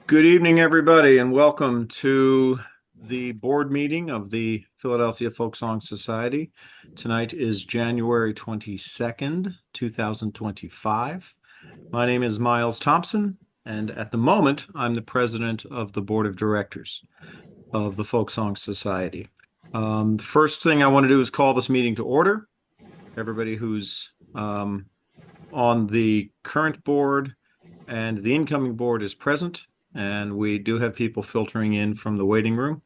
Good evening, everybody, and welcome to the board meeting of the Philadelphia Folk Song Society. Tonight is January 22nd, 2025. My name is Miles Thompson, and at the moment, I'm the president of the board of directors of the Folk Song Society. The first thing I want to do is call this meeting to order. Everybody who's on the current board and the incoming board is present. And we do have people filtering in from the waiting room.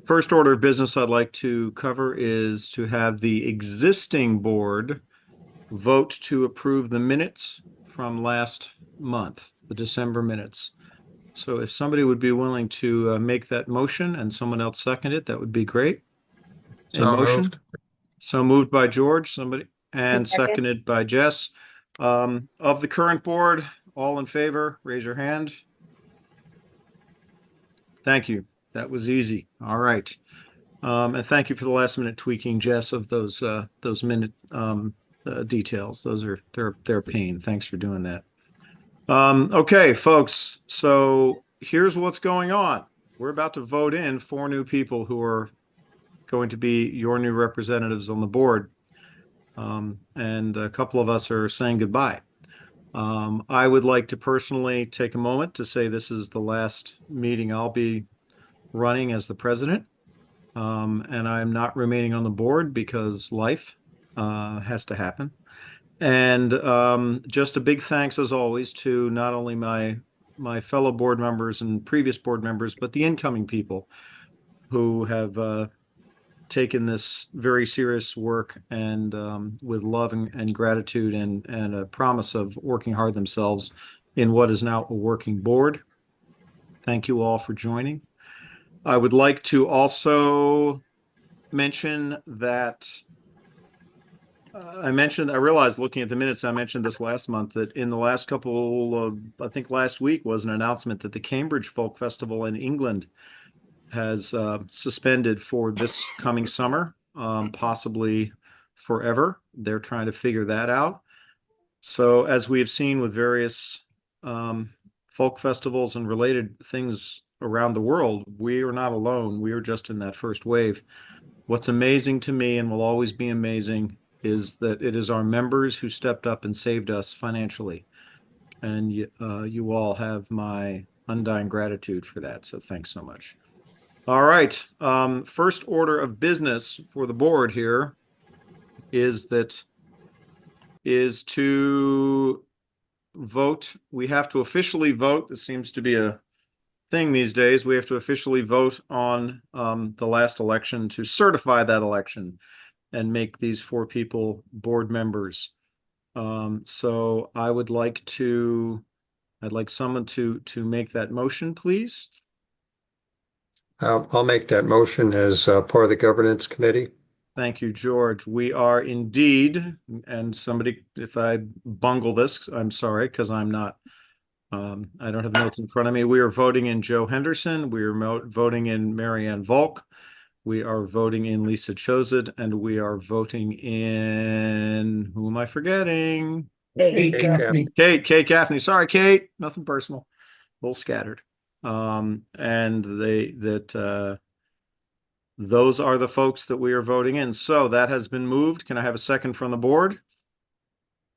First order of business I'd like to cover is to have the existing board vote to approve the minutes from last month, the December minutes. So if somebody would be willing to make that motion and someone else second it, that would be great. A motion? Moved. So moved by George, somebody, and seconded by Jess. Of the current board, all in favor, raise your hand. Thank you. That was easy. All right. And thank you for the last minute tweaking, Jess, of those minute details. They're pain. Thanks for doing that. Okay, folks. So here's what's going on. We're about to vote in 4 new people who are going to be your new representatives on the board. And a couple of us are saying goodbye. I would like to personally take a moment to say this is the last meeting I'll be running as the president. And I'm not remaining on the board because life has to happen. And just a big thanks, as always, to not only my fellow board members and previous board members, but the incoming people who have taken this very serious work and with love and gratitude and a promise of working hard themselves in what is now a working board. Thank you all for joining. I would like to also mention that I realized looking at the minutes, I mentioned this last month, that in the last couple of, I think last week was an announcement that the Cambridge Folk Festival in England has suspended for this coming summer, possibly forever. They're trying to figure that out. So as we have seen with various folk festivals and related things around the world, we are not alone. We are just in that first wave. What's amazing to me and will always be amazing is that it is our members who stepped up and saved us financially. And you all have my undying gratitude for that. So thanks so much. All right. First order of business for the board here is to vote. We have to officially vote. This seems to be a thing these days. We have to officially vote on the last election to certify that election and make these 4 people board members. So I'd like someone to make that motion, please. I'll make that motion as part of the governance committee. Thank you, George. We are indeed, and somebody, if I bungle this, I'm sorry, because I'm not, I don't have notes in front of me. We are voting in Joe Henderson. We are voting in Marianne Volk. We are voting in Lisa Chozet, and we are voting in, who am I forgetting? Kate Gaffney. Kate Gaffney. Sorry, Kate. Nothing personal. A little scattered. Those are the folks that we are voting in. So that has been moved. Can I have a second from the board?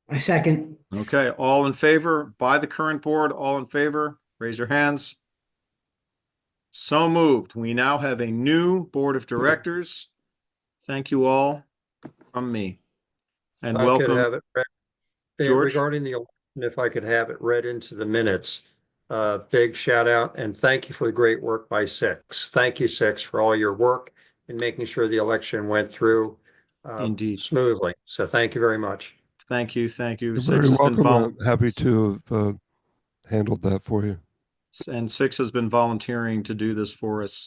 I second. Okay, all in favor by the current board, all in favor, raise your hands. So moved. We now have a new board of directors. Thank you all from me. And I could welcome, have it read, George. regarding the election, if I could have it read into the minutes. Big shout out and thank you for the great work by Six. Thank you, Six, for all your work in making sure the election went through Indeed smoothly. So thank you very much. Thank you. Thank you. You're Six very has been welcome. I'm happy to have handled that for you. And Six has been volunteering to do this for us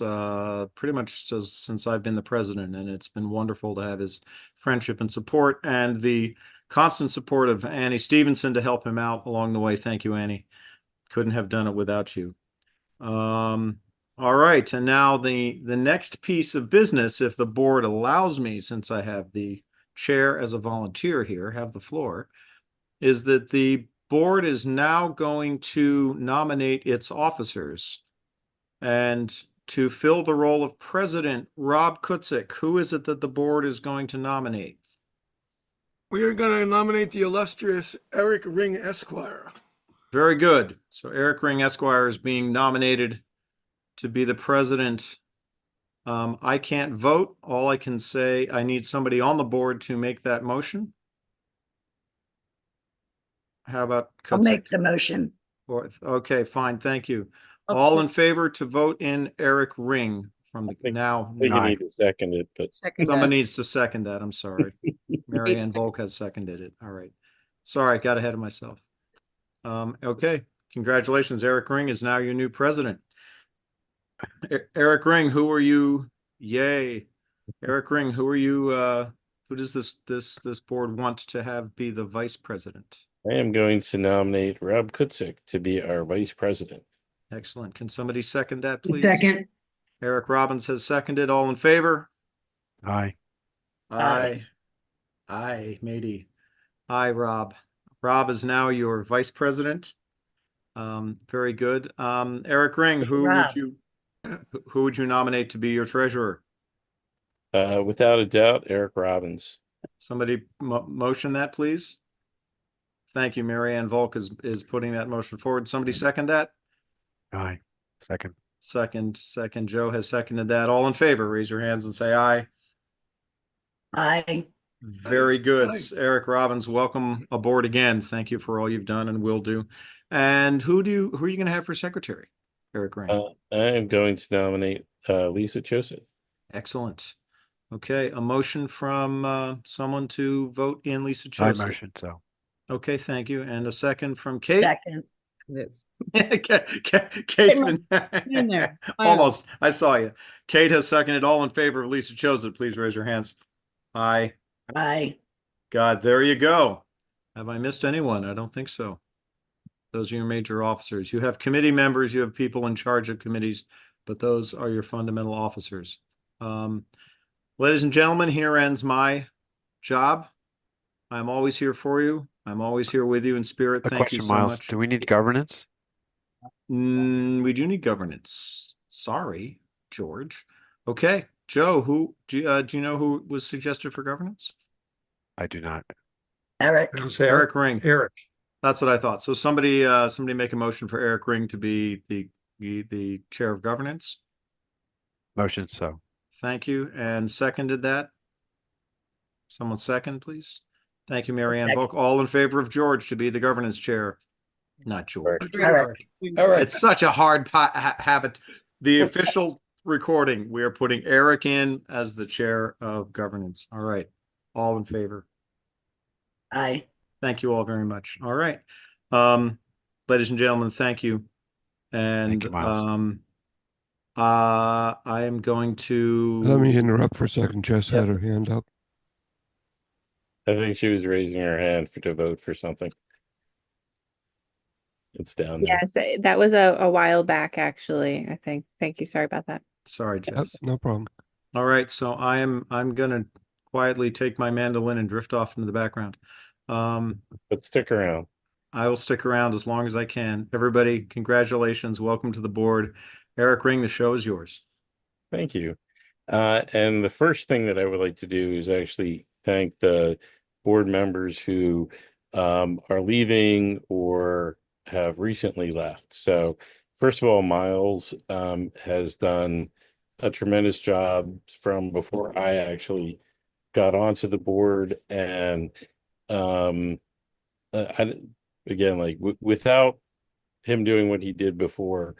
pretty much since I've been the president, and it's been wonderful to have his friendship and support and the constant support of Annie Stevenson to help him out along the way. Thank you, Annie. Couldn't have done it without you. All right, and now the next piece of business, if the board allows me, since I have the chair as a volunteer here, have the floor, is that the board is now going to nominate its officers. And to fill the role of president, Rob Kutzik, who is it that the board is going to nominate? We are going to nominate the illustrious Eric Ring Esquire. Very good. So Eric Ring Esquire is being nominated to be the president. I can't vote. All I can say, I need somebody on the board to make that motion. How about I'll make Kutzik? the motion. Okay, fine. Thank you. Okay. All in favor to vote in Eric Ring from the think- now. I think you need to second it, but Someone needs to second that. I'm sorry. Mary Ann Volk has seconded it. All right. Sorry, got ahead of myself. Okay. Congratulations. Eric Ring is now your new president. Eric Ring, who are you? Yay. Eric Ring, who are you? Who does this board want to have be the vice president? I am going to nominate Rob Kutzik to be our vice president. Excellent. Can somebody second that, please? Second. Eric Robbins has seconded. All in favor? Aye. Aye. Aye, matey. Aye, Rob. Rob is now your vice president. Very good. Eric Ring, who Rob. would you nominate to be your treasurer? Without a doubt, Eric Robbins. Somebody motion that, please. Thank you. Mary Ann Volk is putting that motion forward. Somebody second that? Aye. Second. Second. Joe has seconded that. All in favor, raise your hands and say aye. Aye. Very good. Aye. Eric Robbins, welcome aboard again. Thank you for all you've done and will do. And who are you going to have for secretary? Eric Ring. I am going to nominate Lisa Joseph. Excellent. Okay, a motion from someone to vote in Lisa I Chose. motion so. Okay, thank you. And a second from Kate. Second. Kate's been in there. almost. I saw you. Kate has seconded. All in favor of Lisa Chose. Please raise your hands. Aye. Aye. God, there you go. Have I missed anyone? I don't think so. Those are your major officers. You have committee members, you have people in charge of committees, but those are your fundamental officers. Ladies and gentlemen, here ends my job. I'm always here for you. I'm always here with you in spirit. A Thank you question, so Miles. much. Do we need governance? We do need governance. Sorry, George. Okay, Joe, do you know who was suggested for governance? I do not. Eric. It was Eric Ring. Eric. That's what I thought. So somebody make a motion for Eric Ring to be the chair of governance. Motion so. Thank you. And seconded that. Someone second, please. Thank you, Mary Ann Second. Volk. All in favor of George to be the governance chair. Not George. Eric. It's such a hard habit. The official recording, we are putting Eric in as the chair of governance. All right. All in favor. Aye. Thank you all very much. All right. Ladies and gentlemen, thank you. And Thank you, Miles. I am going to Let me interrupt for a second. Jess had her hand up. I think she was raising her hand to vote for something. It's down there. Yes, that was a while back, actually, I think. Thank you. Sorry about that. Sorry, Yep, Jess. no problem. All right, so I'm gonna quietly take my mandolin and drift off into the background. But stick around. I will stick around as long as I can. Everybody, congratulations. Welcome to the board. Eric Ring, the show is yours. Thank you. And the first thing that I would like to do is actually thank the board members who are leaving or have recently left. So first of all, Miles has done a tremendous job from before I actually got onto the board. And without him doing what he did before,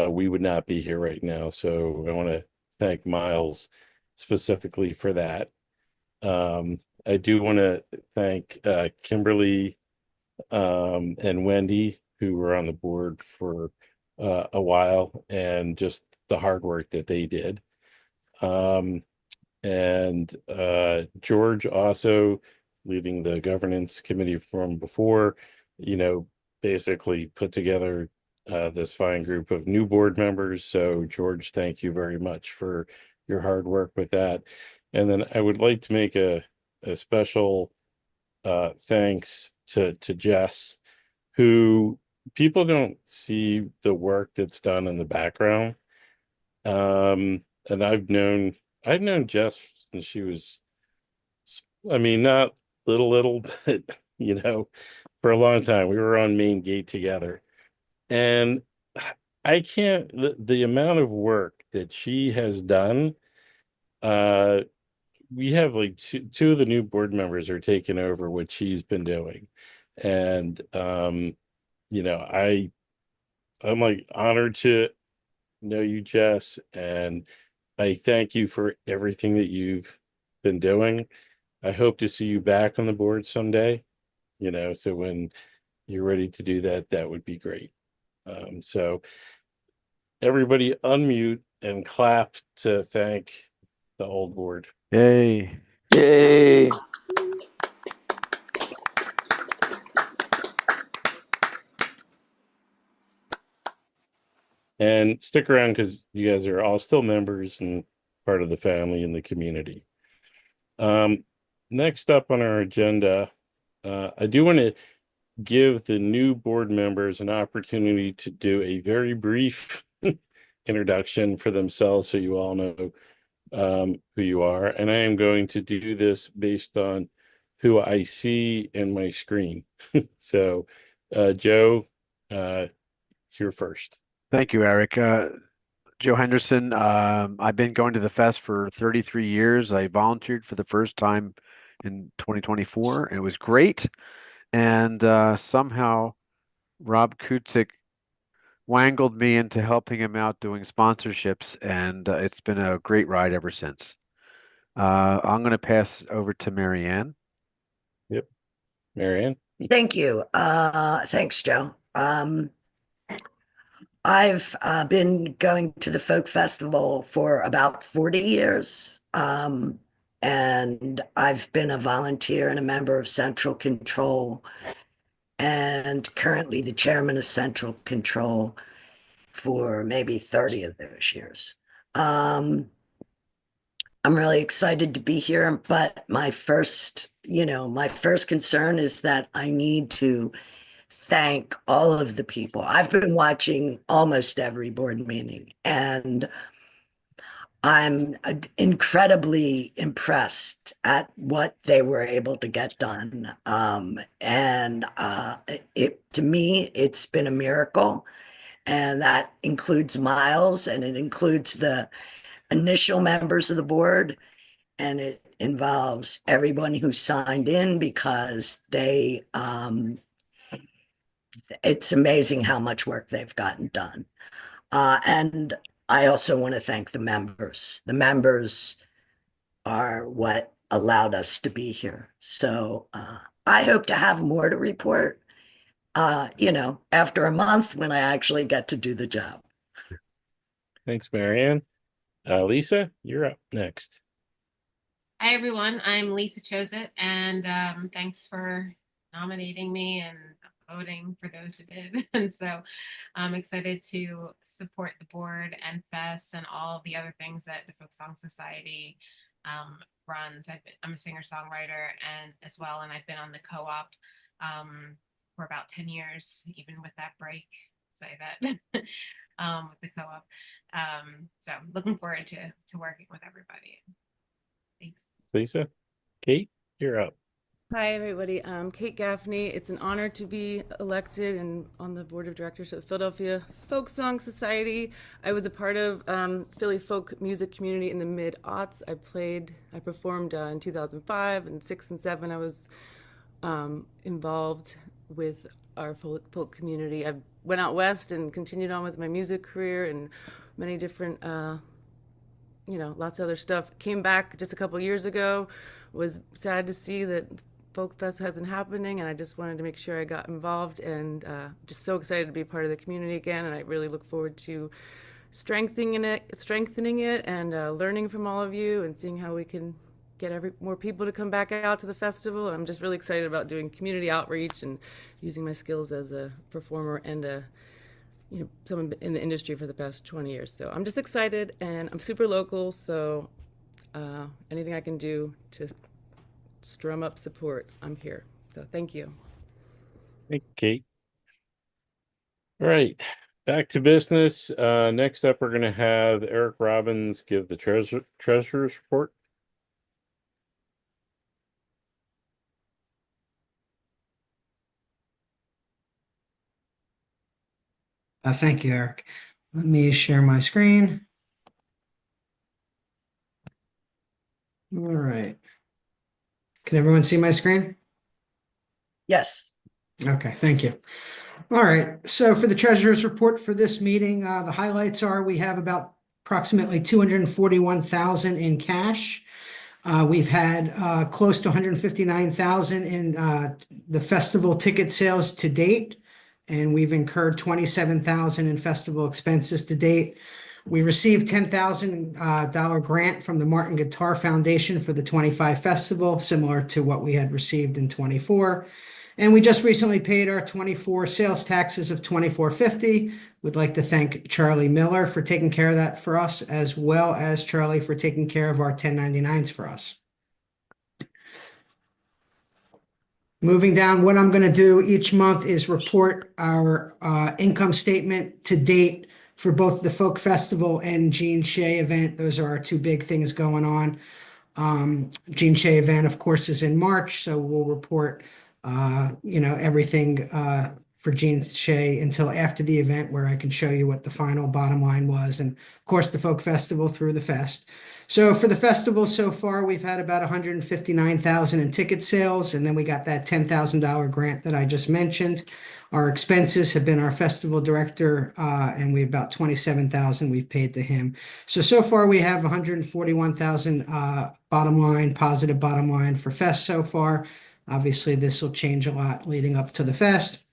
we would not be here right now. So I want to thank Miles specifically for that. I do want to thank Kimberly and Wendy, who were on the board for a while, and just the hard work that they did. And George also leading the governance committee from before, basically put together this fine group of new board members. So George, thank you very much for your hard work with that. And then I would like to make a special thanks to Jess who people don't see the work that's done in the background. And I've known Jess since she was, I mean, not little, but for a long time. We were on Main Gate together. And I can't, the amount of work that she has done, we have like two of the new board members are taking over what she's been doing. And, I'm like honored to know you, Jess, and I thank you for everything that you've been doing. I hope to see you back on the board someday, so when you're ready to do that, that would be great. So everybody unmute and clap to thank the old board. Yay. Yay. And stick around because you guys are all still members and part of the family and the community. Next up on our agenda, I do want to give the new board members an opportunity to do a very brief introduction for themselves so you all know who you are. And I am going to do this based on who I see in my screen. So, Joe, you're first. Thank you, Eric. Joe Henderson. I've been going to the fest for 33 years. I volunteered for the first time in 2024, and it was great. And somehow Rob Kutzik wangled me into helping him out doing sponsorships, and it's been a great ride ever since. I'm going to pass over to Marianne. Yep. Marianne. Thank you. Thanks, Joe. I've been going to the folk festival for about 40 years. And I've been a volunteer and a member of Central Control, and currently the chairman of Central Control for maybe 30 of those years. I'm really excited to be here, but my first concern is that I need to thank all of the people. I've been watching almost every board meeting, and I'm incredibly impressed at what they were able to get done. To me, it's been a miracle. And that includes Miles, and it includes the initial members of the board, and it involves everyone who signed in because it's amazing how much work they've gotten done. And I also want to thank the members. The members are what allowed us to be here. So I hope to have more to report, after a month when I actually get to do the job. Thanks, Marianne. Lisa, you're up next. Hi, everyone. I'm Lisa Chosett, and thanks for nominating me and voting for those who did. And so I'm excited to support the board and Fest and all the other things that the Folk Song Society runs. I'm a singer-songwriter and as well, and I've been on the co-op for about 10 years, even with that break, say that, with the co-op. So looking forward to working with everybody. Thanks. Lisa. Kate, you're up. Hi, everybody. Kate Gaffney. It's an honor to be elected and on the board of directors of the Philadelphia Folk Song Society. I was a part of Philly folk music community in the mid-aughts. I performed in 2005 and 6 and 7. I was involved with our folk community. I went out west and continued on with my music career and many different lots of other stuff. Came back just a couple years ago, was sad to see that Folk Fest hasn't happening, and I just wanted to make sure I got involved, and just so excited to be part of the community again, and I really look forward to strengthening it and learning from all of you and seeing how we can get more people to come back out to the festival. I'm just really excited about doing community outreach and using my skills as a performer and someone in the industry for the past 20 years. So I'm just excited, and I'm super local, so anything I can do to strum up support, I'm here. So thank you. Thank you, Kate. All right, back to business. Next up, we're going to have Eric Robbins give the treasurer's report. Thank you, Eric. Let me share my screen. All right. Can everyone see my screen? Yes. Okay, thank you. All right, so for the treasurer's report for this meeting, the highlights are we have about approximately 241,000 in cash. We've had close to 159,000 in the festival ticket sales to date, and we've incurred 27,000 in festival expenses to date. We received $10,000 grant from the Martin Guitar Foundation for the 25 festival, similar to what we had received in 24. And we just recently paid our 24 sales taxes of $24.50. We'd like to thank Charlie Miller for taking care of that for us, as well as Charlie for taking care of our 1099s for us. Moving down, what I'm going to do each month is report our income statement to date for both the Folk Festival and Gene Shea event. Those are our two big things going on. Gene Shea event, of course, is in March, so we'll report everything for Gene Shea until after the event, where I can show you what the final bottom line was, and of course the Folk Festival through the fest. So for the festival so far, we've had about 159,000 in ticket sales, and then we got that $10,000 grant that I just mentioned. Our expenses have been our festival director, and we have about 27,000 we've paid to him. So far we have 141,000 positive bottom line for fest so far. Obviously, this will change a lot leading up to the fest.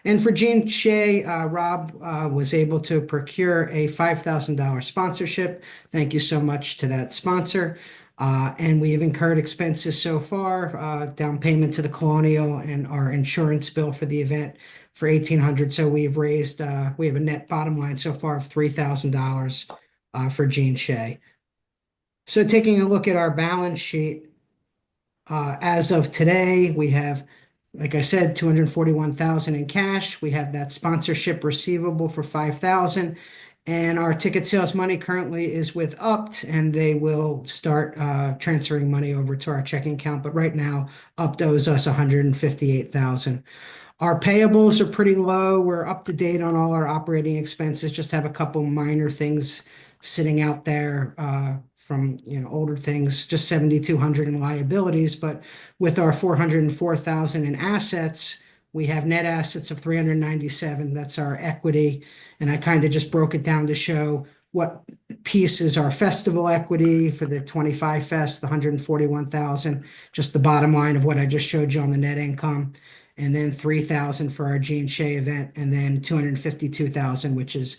And for Gene Shea, Rob was able to procure a $5,000 sponsorship. Thank you so much to that sponsor. And we have incurred expenses so far, down payment to the Colonial and our insurance bill for the event for $1,800. So we've raised, we have a net bottom line so far of $3,000 for Gene Shea. So taking a look at our balance sheet, as of today, we have, like I said, 241,000 in cash. We have that sponsorship receivable for 5,000, and our ticket sales money currently is with Upt, and they will start transferring money over to our checking account. But right now, Upt owes us 158,000. Our payables are pretty low. We're up to date on all our operating expenses. Just have a couple minor things sitting out there from older things, just 7,200 in liabilities. But with our 404,000 in assets, we have net assets of 397. That's our equity. And I kind of just broke it down to show what piece is our festival equity for the 25 fest, the 141,000, just the bottom line of what I just showed you on the net income. And then 3,000 for our Gene Shea event, and then 252,000, which is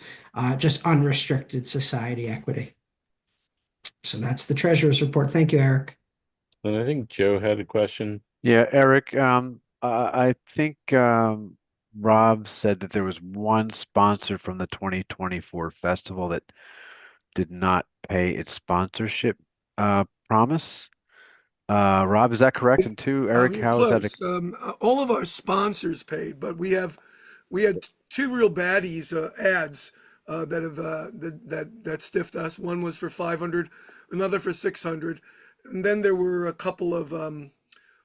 just unrestricted society equity. So that's the treasurer's report. Thank you, Eric. And I think Joe had a question. Yeah, Eric, I think Rob said that there was one sponsor from the 2024 festival that did not pay its sponsorship promise. Rob, is that correct? And two, Eric, You're how is that? close. All of our sponsors paid, but we had two real baddies ads that have that stiffed us. One was for 500, another for 600, and then there were a couple of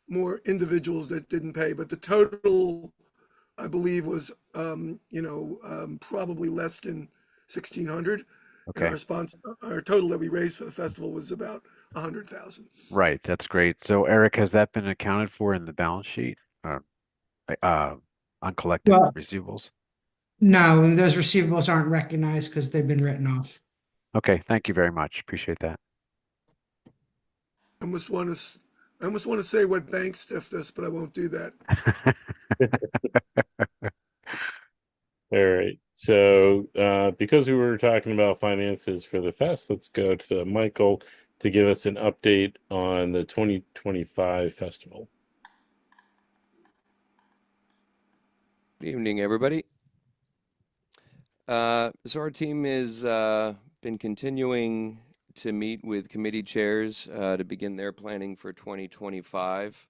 more individuals that didn't pay. But the total, I believe, was probably less than 1,600. Okay. And our total that we raised for the festival was about 100,000. Right, that's great. So, Eric, has that been accounted for in the balance sheet? Uncollected receivables? No, those receivables aren't recognized because they've been written off. Okay, thank you very much. Appreciate that. I almost want to say what bank stiffed us, but I won't do that. All right. So because we were talking about finances for the fest, let's go to Michael to give us an update on the 2025 festival. Good evening, everybody. So our team has been continuing to meet with committee chairs to begin their planning for 2025.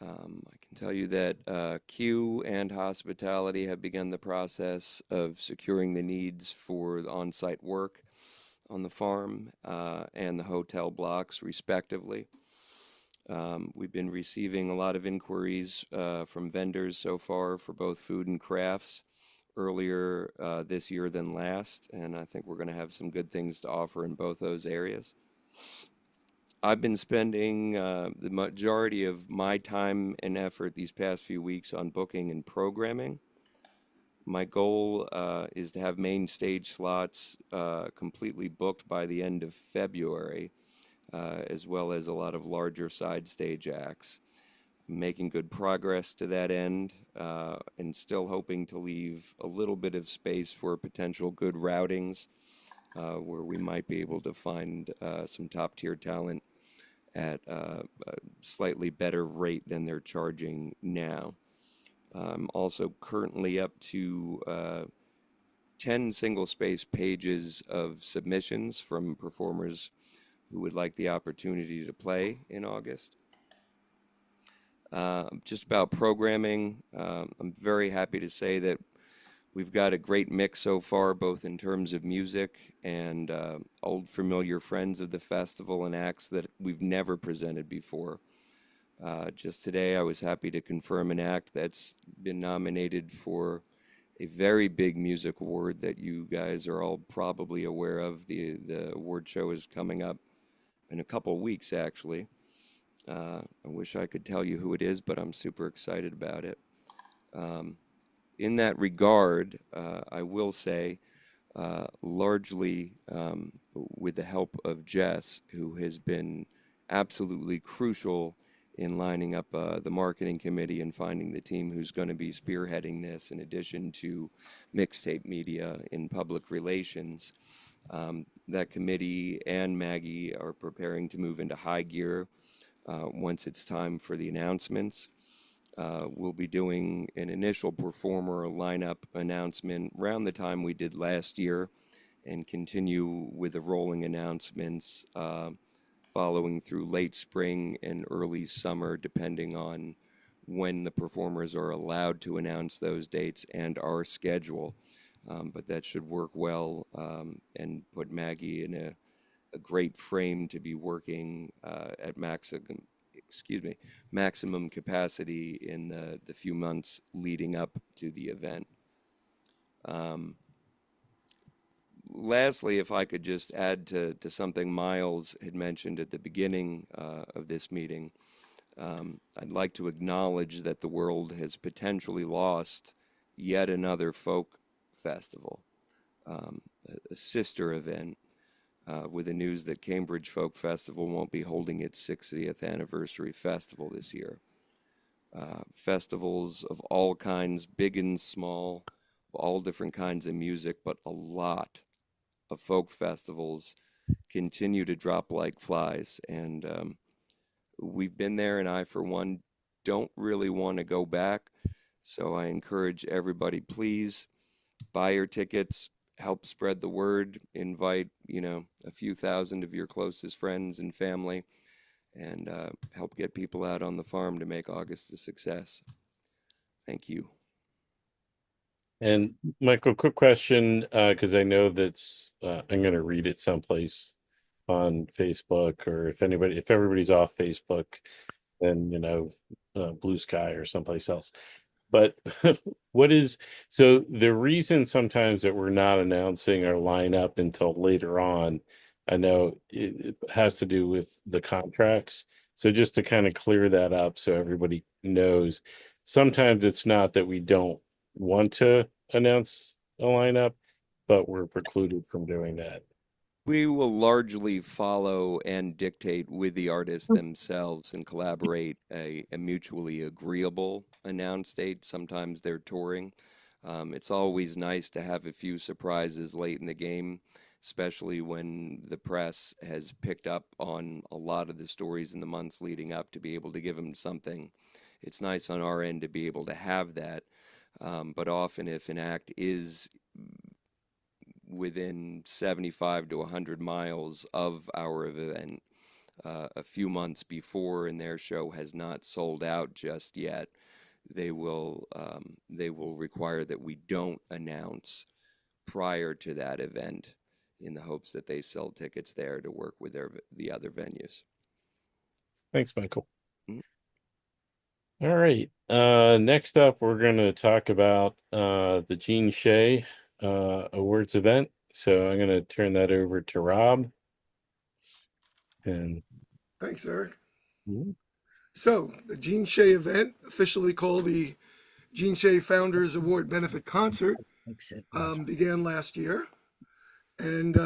I can tell you that Q and hospitality have begun the process of securing the needs for the on-site work on the farm and the hotel blocks, respectively. We've been receiving a lot of inquiries from vendors so far for both food and crafts earlier this year than last, and I think we're going to have some good things to offer in both those areas. I've been spending the majority of my time and effort these past few weeks on booking and programming. My goal is to have main stage slots completely booked by the end of February, as well as a lot of larger side stage acts. Making good progress to that end, and still hoping to leave a little bit of space for potential good routings, where we might be able to find some top-tier talent at a slightly better rate than they're charging now. I'm also currently up to 10 single-space pages of submissions from performers who would like the opportunity to play in August. Just about programming, I'm very happy to say that we've got a great mix so far, both in terms of music and old familiar friends of the festival and acts that we've never presented before. Just today, I was happy to confirm an act that's been nominated for a very big music award that you guys are all probably aware of. The award show is coming up in a couple weeks, actually. I wish I could tell you who it is, but I'm super excited about it. In that regard, I will say, largely with the help of Jess, who has been absolutely crucial in lining up the marketing committee and finding the team who's going to be spearheading this, in addition to Mixtape Media in public relations. That committee and Maggie are preparing to move into high gear once it's time for the announcements. We'll be doing an initial performer lineup announcement around the time we did last year, and continue with the rolling announcements following through late spring and early summer, depending on when the performers are allowed to announce those dates and our schedule. But that should work well and put Maggie in a great frame to be working at maximum capacity in the few months leading up to the event. Lastly, if I could just add to something Miles had mentioned at the beginning of this meeting, I'd like to acknowledge that the world has potentially lost yet another folk festival, a sister event, with the news that Cambridge Folk Festival won't be holding its 60th anniversary festival this year. Festivals of all kinds, big and small, of all different kinds of music, but a lot of folk festivals continue to drop like flies. And we've been there, and I, for one, don't really want to go back. So I encourage everybody, please buy your tickets, help spread the word, invite, a few thousand of your closest friends and family, and help get people out on the farm to make August a success. Thank you. And Michael, quick question, because I know that's I'm going to read it someplace on Facebook, or if everybody's off Facebook, then Blue Sky or someplace else. But so the reason sometimes that we're not announcing our lineup until later on, I know it has to do with the contracts. So just to kind of clear that up so everybody knows, sometimes it's not that we don't want to announce a lineup, but we're precluded from doing that. We will largely follow and dictate with the artists themselves and collaborate a mutually agreeable announce date. Sometimes they're touring. It's always nice to have a few surprises late in the game, especially when the press has picked up on a lot of the stories in the months leading up, to be able to give them something. It's nice on our end to be able to have that. But often if an act is within 75 to 100 miles of our event, a few months before and their show has not sold out just yet, they will require that we don't announce prior to that event in the hopes that they sell tickets there to work with the other venues. Thanks, Michael. Mhm. All right. Next up, we're going to talk about the Gene Shea Awards event. So I'm going to turn that over to Rob. And Thanks, Eric. Mhm. So the Gene Shea event, officially called the Gene Shea Founders Award Benefit Concert, began last year. And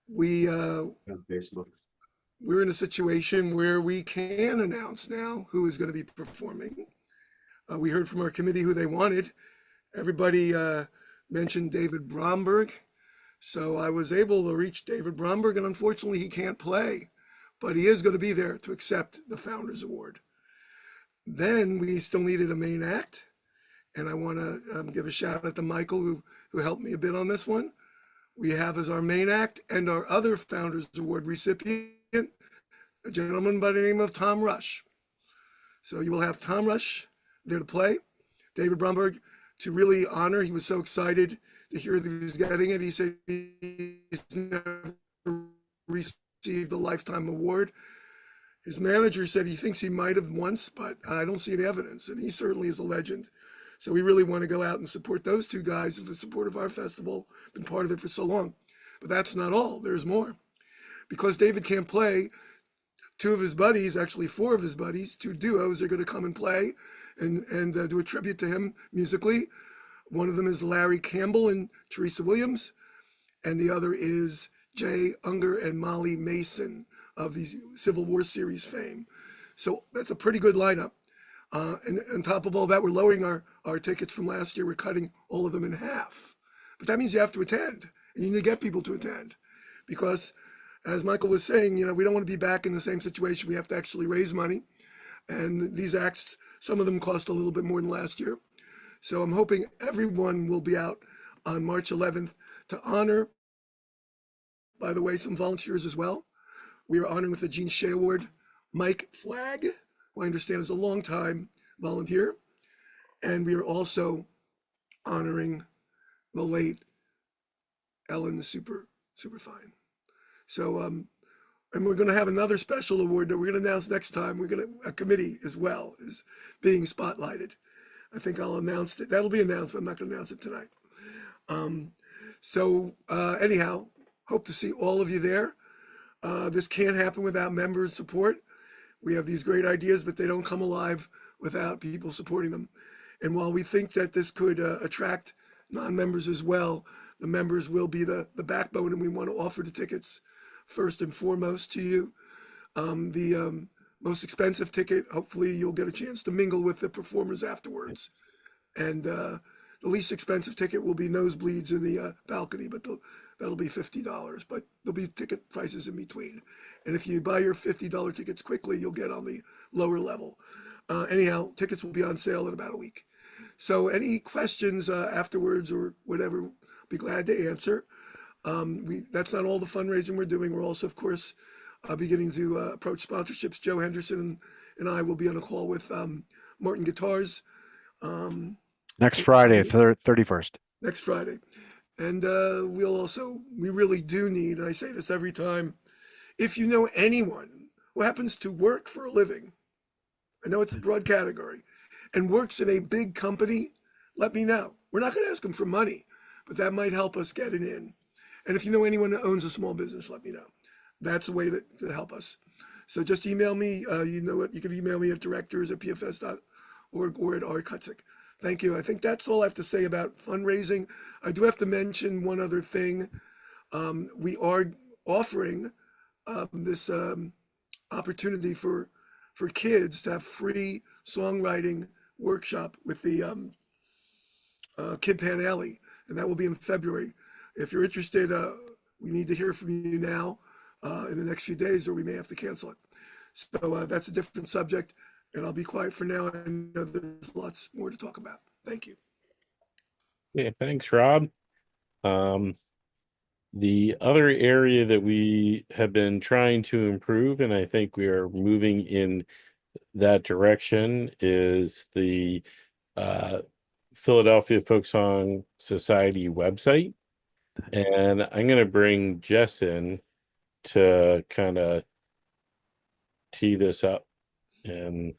we're in a situation where we can announce now who is going to be performing. We heard from our committee who they wanted. Everybody mentioned David Bromberg. So I was able to reach David Bromberg, and unfortunately he can't play, but he is going to be there to accept the Founders Award. Then we still needed a main act, and I want to give a shout out to Michael who helped me a bit on this one. We have as our main act and our other Founders Award recipient, a gentleman by the name of Tom Rush. So you will have Tom Rush there to play. David Bromberg, to really honor, he was so excited to hear that he was getting it. He said he's never received a lifetime award. His manager said he thinks he might have once, but I don't see any evidence, and he certainly is a legend. So we really want to go out and support those two guys as the support of our festival, been part of it for so long. But that's not all, there's more. Because David can't play, two of his buddies, actually four of his buddies, two duos are going to come and play and do a tribute to him musically. One of them is Larry Campbell and Teresa Williams, and the other is Jay Unger and Molly Mason of the Civil War series fame. So that's a pretty good lineup. And on top of all that, we're lowering our tickets from last year. We're cutting all of them in half. But that means you have to attend, and you need to get people to attend. Because, as Michael was saying, we don't want to be back in the same situation. We have to actually raise money. And these acts, some of them cost a little bit more than last year. So I'm hoping everyone will be out on March 11th to honor, by the way, some volunteers as well. We are honoring with the Gene Shea Award Mike Flagg, who I understand is a longtime volunteer. And we are also honoring the late Ellen the Superfine. So, and we're going to have another special award that we're going to announce next time. A committee as well is being spotlighted. I think I'll announce it. That'll be announced, but I'm not going to announce it tonight. Anyhow, hope to see all of you there. This can't happen without members' support. We have these great ideas, but they don't come alive without people supporting them. And while we think that this could attract non-members as well, the members will be the backbone, and we want to offer the tickets first and foremost to you. The most expensive ticket, hopefully you'll get a chance to mingle with the performers afterwards. And the least expensive ticket will be nosebleeds in the balcony, but that'll be $50, but there'll be ticket prices in between. And if you buy your $50 tickets quickly, you'll get on the lower level. Anyhow, tickets will be on sale in about a week. So any questions afterwards or whatever, be glad to answer. That's not all the fundraising we're doing. We're also, of course, beginning to approach sponsorships. Joe Henderson and I will be on a call with Martin Guitars. Next Friday, 31st. Next Friday. And we really do need, and I say this every time, if you know anyone who happens to work for a living, I know it's a broad category, and works in a big company, let me know. We're not going to ask them for money, but that might help us get it in. And if you know anyone that owns a small business, let me know. That's a way to help us. So just email me. You know what? You can email me at directors@pfs.org or at rkutsick. Thank you. I think that's all I have to say about fundraising. I do have to mention one other thing. We are offering this opportunity for kids to have free songwriting workshop with the Kid Pan Alley, and that will be in February. If you're interested, we need to hear from you now in the next few days, or we may have to cancel it. So that's a different subject, and I'll be quiet for now. I know there's lots more to talk about. Thank you. Yeah, thanks, Rob. The other area that we have been trying to improve, and I think we are moving in that direction, is the Philadelphia Folk Song Society website. And I'm going to bring Jess in to kind of tee this up and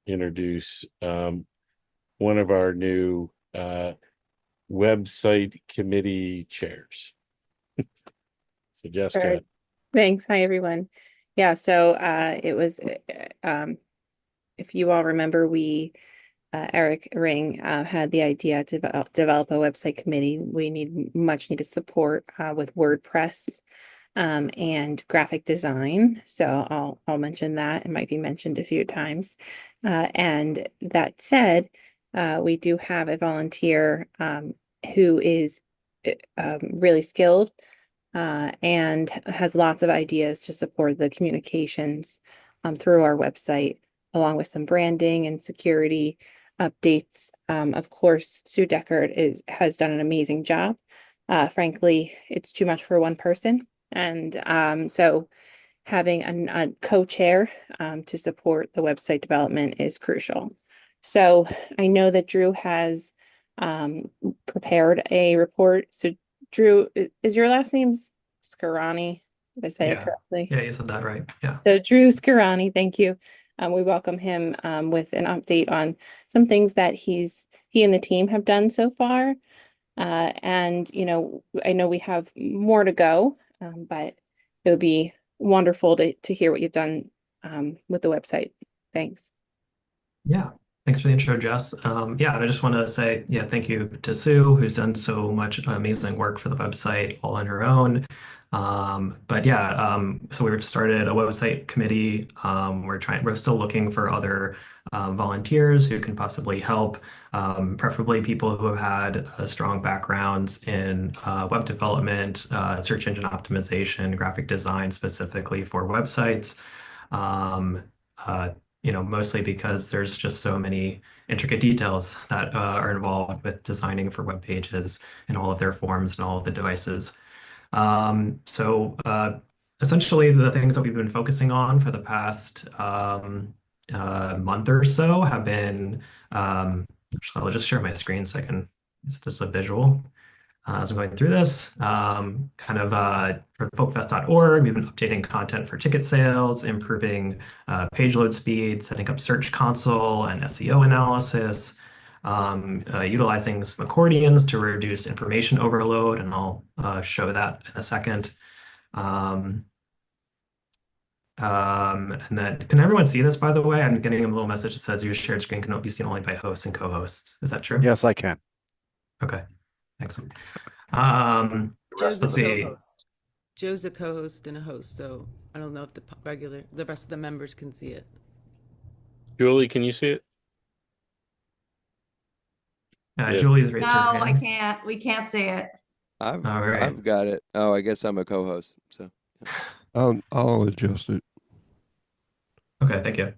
introduce one of our new website committee chairs. So Jess, go Sure. ahead. Thanks. Hi, everyone. Yeah, so it was, if you all remember, Eric Ring had the idea to develop a website committee. We need much needed support with WordPress and graphic design. So I'll mention that. It might be mentioned a few times. And that said, we do have a volunteer who is really skilled and has lots of ideas to support the communications through our website, along with some branding and security updates. Of course, Sue Deckard has done an amazing job. Frankly, it's too much for one person. And so having a co-chair to support the website development is crucial. So I know that Drew has prepared a report. So Drew, is your last name Scarani? Did I say it correctly? Yeah, you said that right. Yeah. So Drew Scarani, thank you. We welcome him with an update on some things that he and the team have done so far. And, I know we have more to go, but it would be wonderful to hear what you've done with the website. Thanks. Yeah. Thanks for the intro, Jess. Yeah, and I just want to say, thank you to Sue, who's done so much amazing work for the website all on her own. So we've started a website committee. We're still looking for other volunteers who can possibly help, preferably people who have had strong backgrounds in web development, search engine optimization, graphic design specifically for websites. Mostly because there's just so many intricate details that are involved with designing for web pages and all of their forms and all of the devices. Essentially, the things that we've been focusing on for the past month or so have been, I'll just share my screen so I can, it's just a visual. As I'm going through this, for folkfest.org, we've been updating content for ticket sales, improving page load speed, setting up Search Console and SEO analysis, utilizing some accordions to reduce information overload, and I'll show that in a second. And then, can everyone see this, by the way? I'm getting a little message that says your shared screen cannot be seen only by hosts and co-hosts. Is that true? Yes, I can. Okay, excellent. Joe's Let's a see. co-host. Joe's a co-host and a host, so I don't know if the rest of the members can see it. Julie, can you see it? Yeah. Julie's raised her No, hand. I can't. We can't see it. All right. I've got it. Oh, I guess I'm a co-host. So I'll adjust it. Okay, thank you.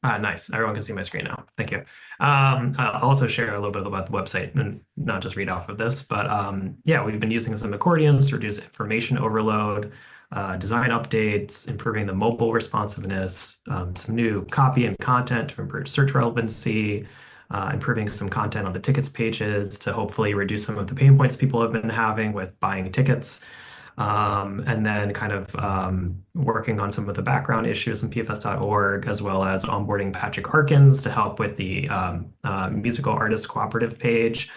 Nice. Everyone can see my screen now. Thank you. I'll also share a little bit about the website and not just read off of this, but we've been using some accordions to reduce information overload, design updates, improving the mobile responsiveness, some new copy and content to improve search relevancy, improving some content on the tickets pages to hopefully reduce some of the pain points people have been having with buying tickets. And then working on some of the background issues in PFS.org, as well as onboarding Patrick Harkins to help with the musical artist cooperative page,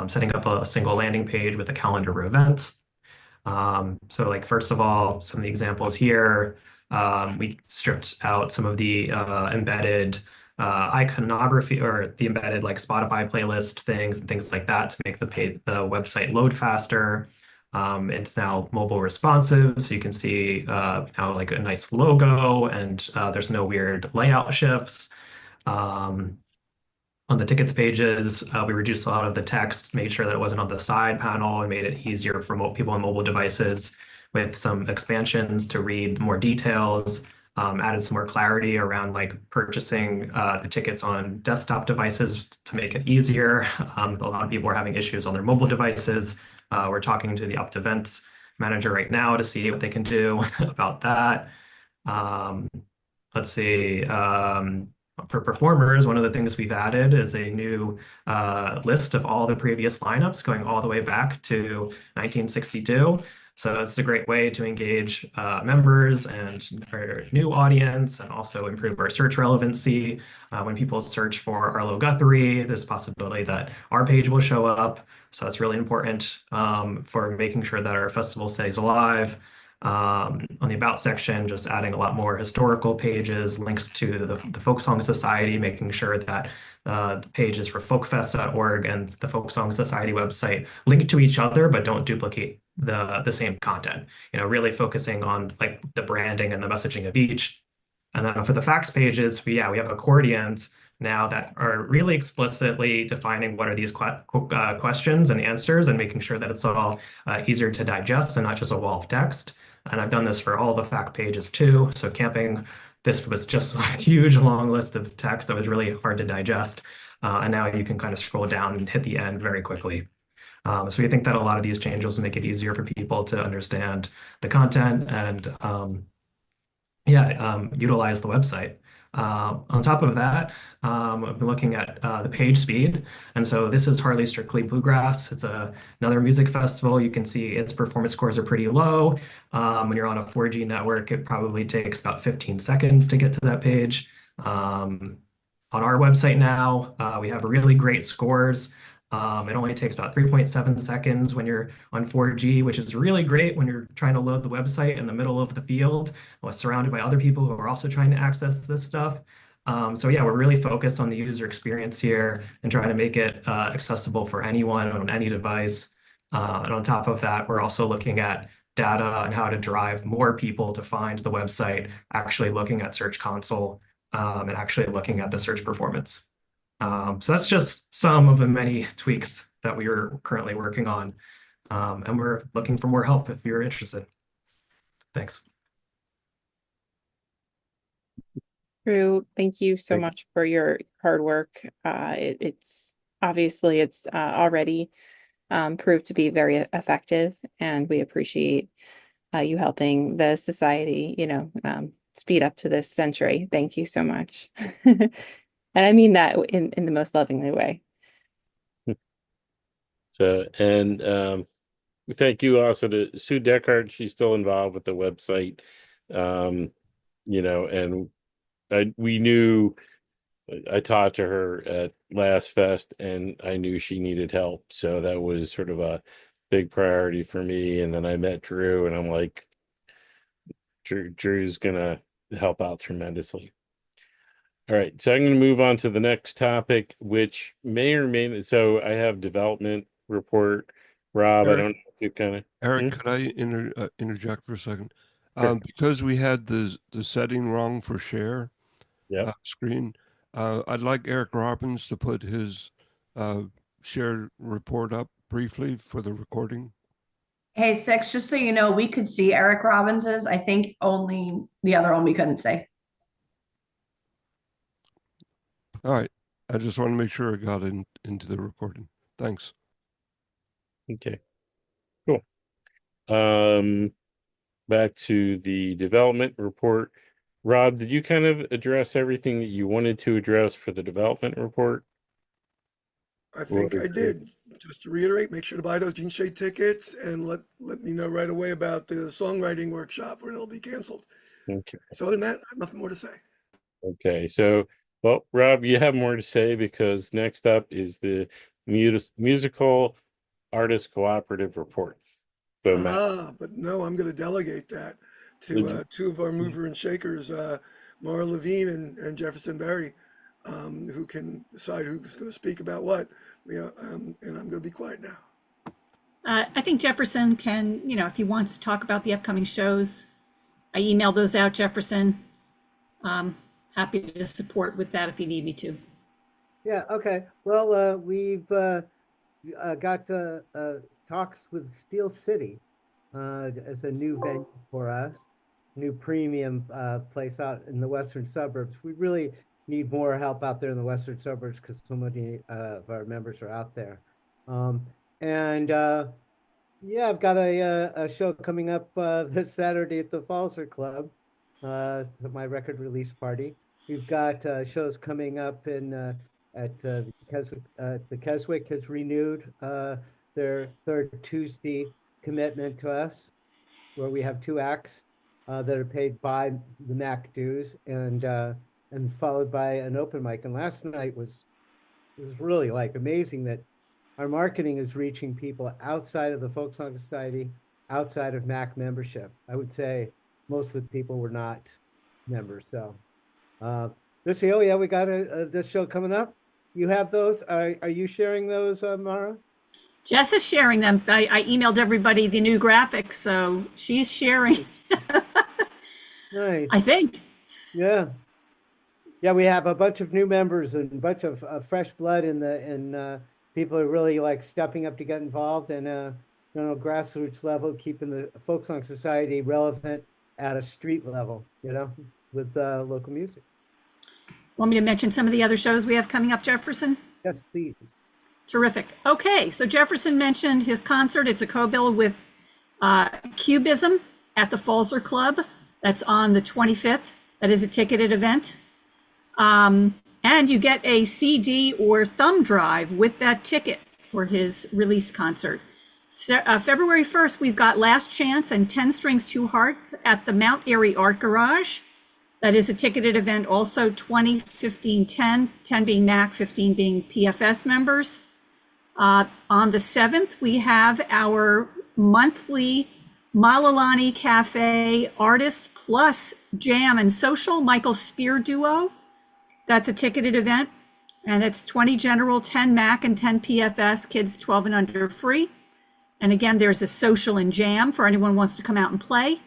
setting up a single landing page with a calendar of events. First of all, some of the examples here, we stripped out some of the embedded iconography or the embedded Spotify playlist things and things like that to make the website load faster. It's now mobile responsive, so you can see now a nice logo, and there's no weird layout shifts. On the tickets pages, we reduced a lot of the text, made sure that it wasn't on the side panel, and made it easier for people on mobile devices with some expansions to read more details. added some more clarity around like purchasing the tickets on desktop devices to make it easier. A lot of people are having issues on their mobile devices. We're talking to the Up to Events manager right now to see what they can do about that. Let's see. For performers, one of the things we've added is a new list of all the previous lineups going all the way back to 1962. So it's a great way to engage members and our new audience and also improve our search relevancy. When people search for Arlo Guthrie, there's a possibility that our page will show up. So that's really important for making sure that our festival stays alive. On the About section, just adding a lot more historical pages, links to the Folk Song Society, making sure that the pages for folkfest.org and the Folk Song Society website link to each other, but don't duplicate the same content. Really focusing on like the branding and the messaging of each. And then for the facts pages, we have accordions now that are really explicitly defining what are these questions and answers and making sure that it's all easier to digest and not just a wall of text. And I've done this for all the fact pages too. So camping, this was just a huge long list of text that was really hard to digest. And now you can kind of scroll down and hit the end very quickly. So we think that a lot of these changes will make it easier for people to understand the content and utilize the website. On top of that, I've been looking at the page speed. And so this is hardly strictly bluegrass. It's another music festival. You can see its performance scores are pretty low. When you're on a 4G network, it probably takes about 15 seconds to get to that page. On our website now, we have really great scores. It only takes about 3.7 seconds when you're on 4G, which is really great when you're trying to load the website in the middle of the field, surrounded by other people who are also trying to access this stuff. So yeah, we're really focused on the user experience here and trying to make it accessible for anyone on any device. And on top of that, we're also looking at data and how to drive more people to find the website, actually looking at Search Console and actually looking at the search performance. So that's just some of the many tweaks that we are currently working on. And we're looking for more help if you're interested. Thanks. Drew, thank you so much for your hard work. It's obviously already proved to be very effective, and we appreciate you helping the society, speed up to this century. Thank you so much. And I mean that in the most lovingly way. So, and thank you also to Sue Deckard. She's still involved with the website. And we knew, I talked to her at last fest and I knew she needed help. So that was sort of a big priority for me. And then I met Drew and I'm like, Drew's gonna help out tremendously. All right, so I'm going to move on to the next topic, which may or may not. So I have development report. Rob, Eric? I don't know if you kind of. Eric, could I interject for a second? Sure. Because we had the setting wrong for share Yep. screen, I'd like Eric Robbins to put his share report up briefly for the recording. Hey, Six, just so you know, we could see Eric Robbins's. I think only the other one we couldn't see. All right. I just want to make sure it got into the recording. Thanks. Okay. Cool. Back to the development report. Rob, did you kind of address everything that you wanted to address for the development report? I think I did. Just to reiterate, make sure to buy those Gene Shea tickets and let me know right away about the songwriting workshop when it'll be canceled. Okay. So other than that, I have nothing more to say. Okay. So, well, Rob, you have more to say because next up is the musical artist cooperative report. So, Matt. But no, I'm going to delegate that to two of our mover and shakers, Mara Levine and Jefferson Berry, who can decide who's going to speak about what. And I'm going to be quiet now. I think Jefferson can, if he wants to talk about the upcoming shows, I emailed those out, Jefferson. Happy to support with that if you need me to. Yeah, okay. Well, we've got talks with Steel City as a new venue for us. new premium place out in the western suburbs. We really need more help out there in the western suburbs because so many of our members are out there. And yeah, I've got a show coming up this Saturday at the Falzer Club. It's my record release party. We've got shows coming up in at the Keswick. The Keswick has renewed their third Tuesday commitment to us, where we have 2 acts that are paid by the MAC dues, and followed by an open mic. And last night was really like amazing that our marketing is reaching people outside of the Folk Song Society, outside of MAC membership. I would say most of the people were not members. So this year, oh yeah, we got this show coming up. You have those. Are you sharing those, Mara? Jess is sharing them. I emailed everybody the new graphics, so she's sharing. Nice. I think. Yeah. Yeah, we have a bunch of new members and a bunch of fresh blood people are really like stepping up to get involved and grassroots level, keeping the Folk Song Society relevant at a street level, with local music. Want me to mention some of the other shows we have coming up, Jefferson? Yes, please. Terrific. Okay, so Jefferson mentioned his concert. It's a co-bill with Cubism at the Falzer Club. That's on the 25th. That is a ticketed event. And you get a CD or thumb drive with that ticket for his release concert. February 1st, we've got Last Chance and 10 Strings, 2 Hearts at the Mount Airy Art Garage. That is a ticketed event, also 20, 15, 10, 10 being NAC, 15 being PFS members. On the 7th, we have our monthly Malalani Cafe Artist Plus Jam and Social Michael Spear Duo. That's a ticketed event, and it's 20 general, 10 MAC, and 10 PFS, kids 12 and under free. And again, there's a social and jam for anyone who wants to come out and play.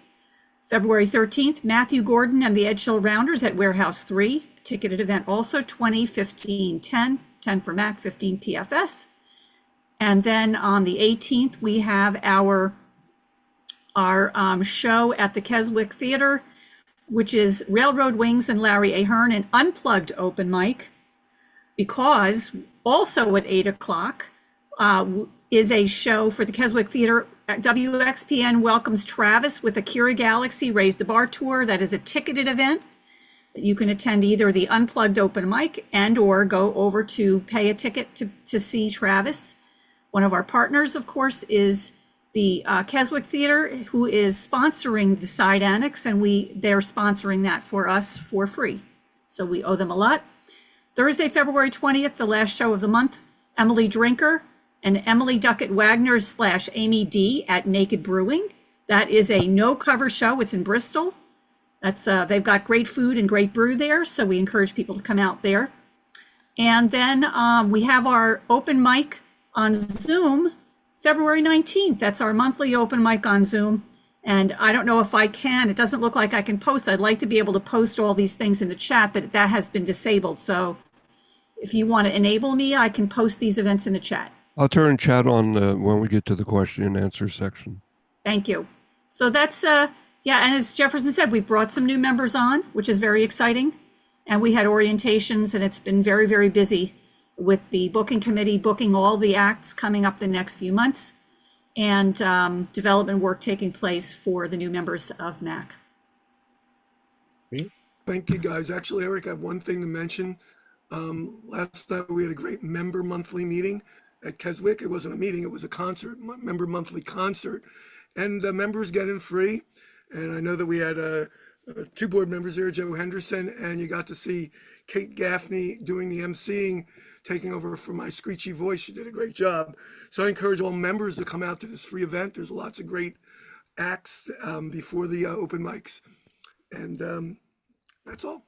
February 13th, Matthew Gordon and the Ed Chill Rounders at Warehouse 3, ticketed event also, 20, 15, 10, 10 for MAC, 15 PFS. And then on the 18th, we have our show at the Keswick Theater, which is Railroad Wings and Larry Ahern, an unplugged open mic, because also at 8 o'clock is a show for the Keswick Theater. WXPN welcomes Travis with Akira Galaxy Raise the Bar Tour. That is a ticketed event that you can attend either the unplugged open mic and or go over to pay a ticket to see Travis. One of our partners, of course, is the Keswick Theater, who is sponsoring the side annex, and they're sponsoring that for us for free. So we owe them a lot. Thursday, February 20th, the last show of the month, Emily Drinker and Emily Duckett Wagner / Amy D at Naked Brewing. That is a no cover show. It's in Bristol. That's they've got great food and great brew there, so we encourage people to come out there. And then we have our open mic on Zoom, February 19th. That's our monthly open mic on Zoom. And I don't know if I can, it doesn't look like I can post. I'd like to be able to post all these things in the chat, but that has been disabled. So if you want to enable me, I can post these events in the chat. I'll turn chat on when we get to the question and answer section. Thank you. So that's, yeah, and as Jefferson said, we've brought some new members on, which is very exciting. And we had orientations, and it's been very, very busy with the booking committee booking all the acts coming up the next few months, and development work taking place for the new members of MAC. Thank you, guys. Actually, Eric, I have one thing to mention. Last night we had a great member monthly meeting at Keswick. It wasn't a meeting, it was a concert, member monthly concert. And the members get in free. And I know that we had 2 board members there, Joe Henderson, and you got to see Kate Gaffney doing the emceeing, taking over for my screechy voice. She did a great job. So I encourage all members to come out to this free event. There's lots of great acts before the open mics. And that's all.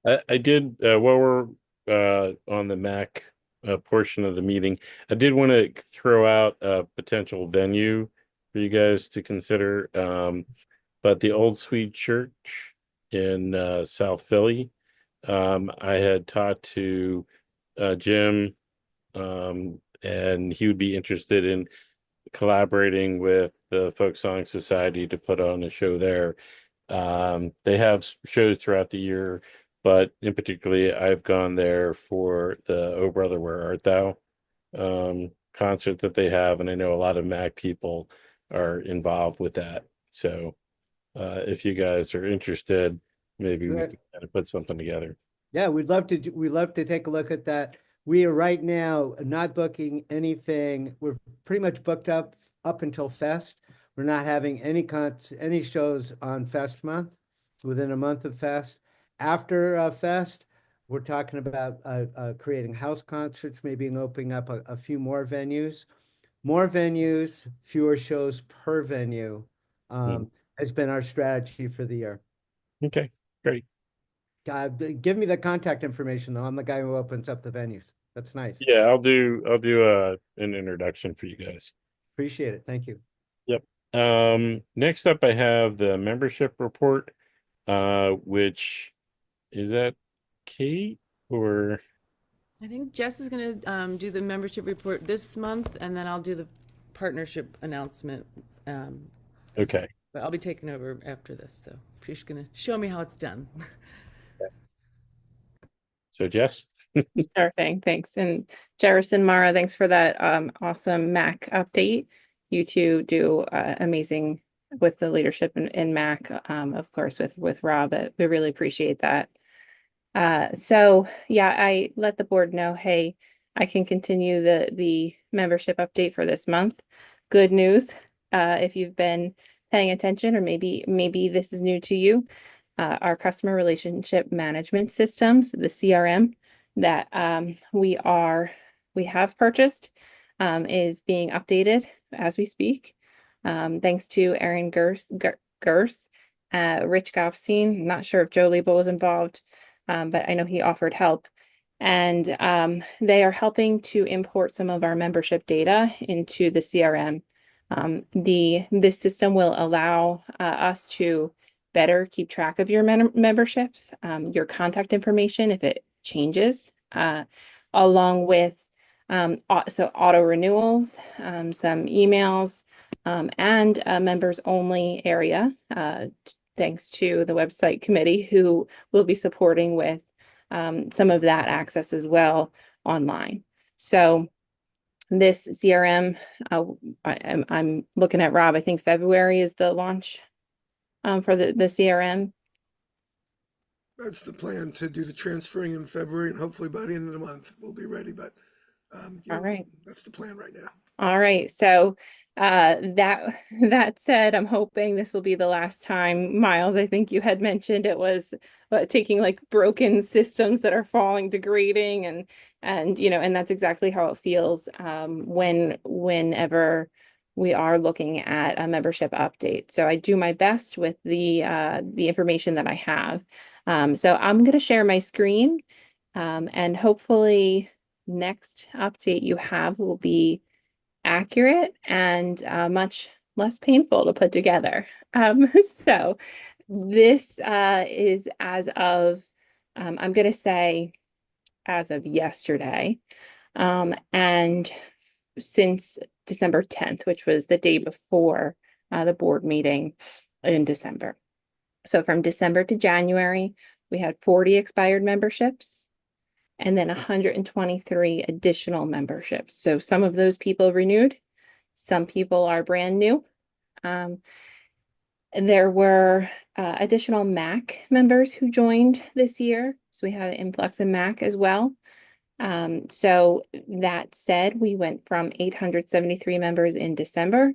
I did, while we're on the MAC portion of the meeting, I did want to throw out a potential venue for you guys to consider. But the Old Swede Church in South Philly, I had talked to Jim, and he would be interested in collaborating with the Folk Song Society to put on a show there. They have shows throughout the year, but in particularly, I've gone there for the Oh Brother, Where Art Thou concert that they have, and I know a lot of MAC people are involved with that. So if you guys are interested, maybe we Good. can kind of put something together. Yeah, we'd love to take a look at that. We are right now not booking anything. We're pretty much booked up until Fest. We're not having any shows on Fest month, within a month of Fest. After Fest, we're talking about creating house concerts, maybe opening up a few more venues. More venues, fewer shows per venue has been our strategy for the year. Okay, great. Give me the contact information though. I'm the guy who opens up the venues. That's nice. Yeah, I'll do an introduction for you guys. Appreciate it. Thank you. Yep. Next up I have the membership report, which is that Kate or I think Jess is gonna do the membership report this month, and then I'll do the partnership announcement. okay. But I'll be taking over after this, so she's gonna show me how it's done. So Jess? Sure thing. Thanks. And Jarvis and Mara, thanks for that awesome Mac update. You two do amazing with the leadership in Mac, of course, with Rob. We really appreciate that. So yeah, I let the board know, hey, I can continue the membership update for this month. Good news, if you've been paying attention, or maybe this is new to you, our customer relationship management systems, the CRM that we have purchased, is being updated as we speak. Thanks to Aaron Gers, Rich Gopstein. Not sure if Joe Liebel was involved, but I know he offered help. And they are helping to import some of our membership data into the CRM. This system will allow us to better keep track of your memberships, your contact information if it changes, along with auto renewals, some emails, and a members only area, thanks to the website committee who will be supporting with some of that access as well online. So this CRM, I'm looking at Rob, I think February is the launch for the CRM. That's the plan, to do the transferring in February, and hopefully by the end of the month we'll be ready. But All right. that's the plan right now. All right. So that said, I'm hoping this will be the last time. Miles, I think you had mentioned it was taking like broken systems that are falling, degrading, and and that's exactly how it feels whenever we are looking at a membership update. So I do my best with the information that I have. So I'm going to share my screen, and hopefully next update you have will be accurate and much less painful to put together. So this is as of, I'm going to say as of yesterday, and since December 10th, which was the day before the board meeting in December. So from December to January, we had 40 expired memberships and then 123 additional memberships. So some of those people renewed, some people are brand new. There were additional MAC members who joined this year. So we had an influx in MAC as well. So that said, we went from 873 members in December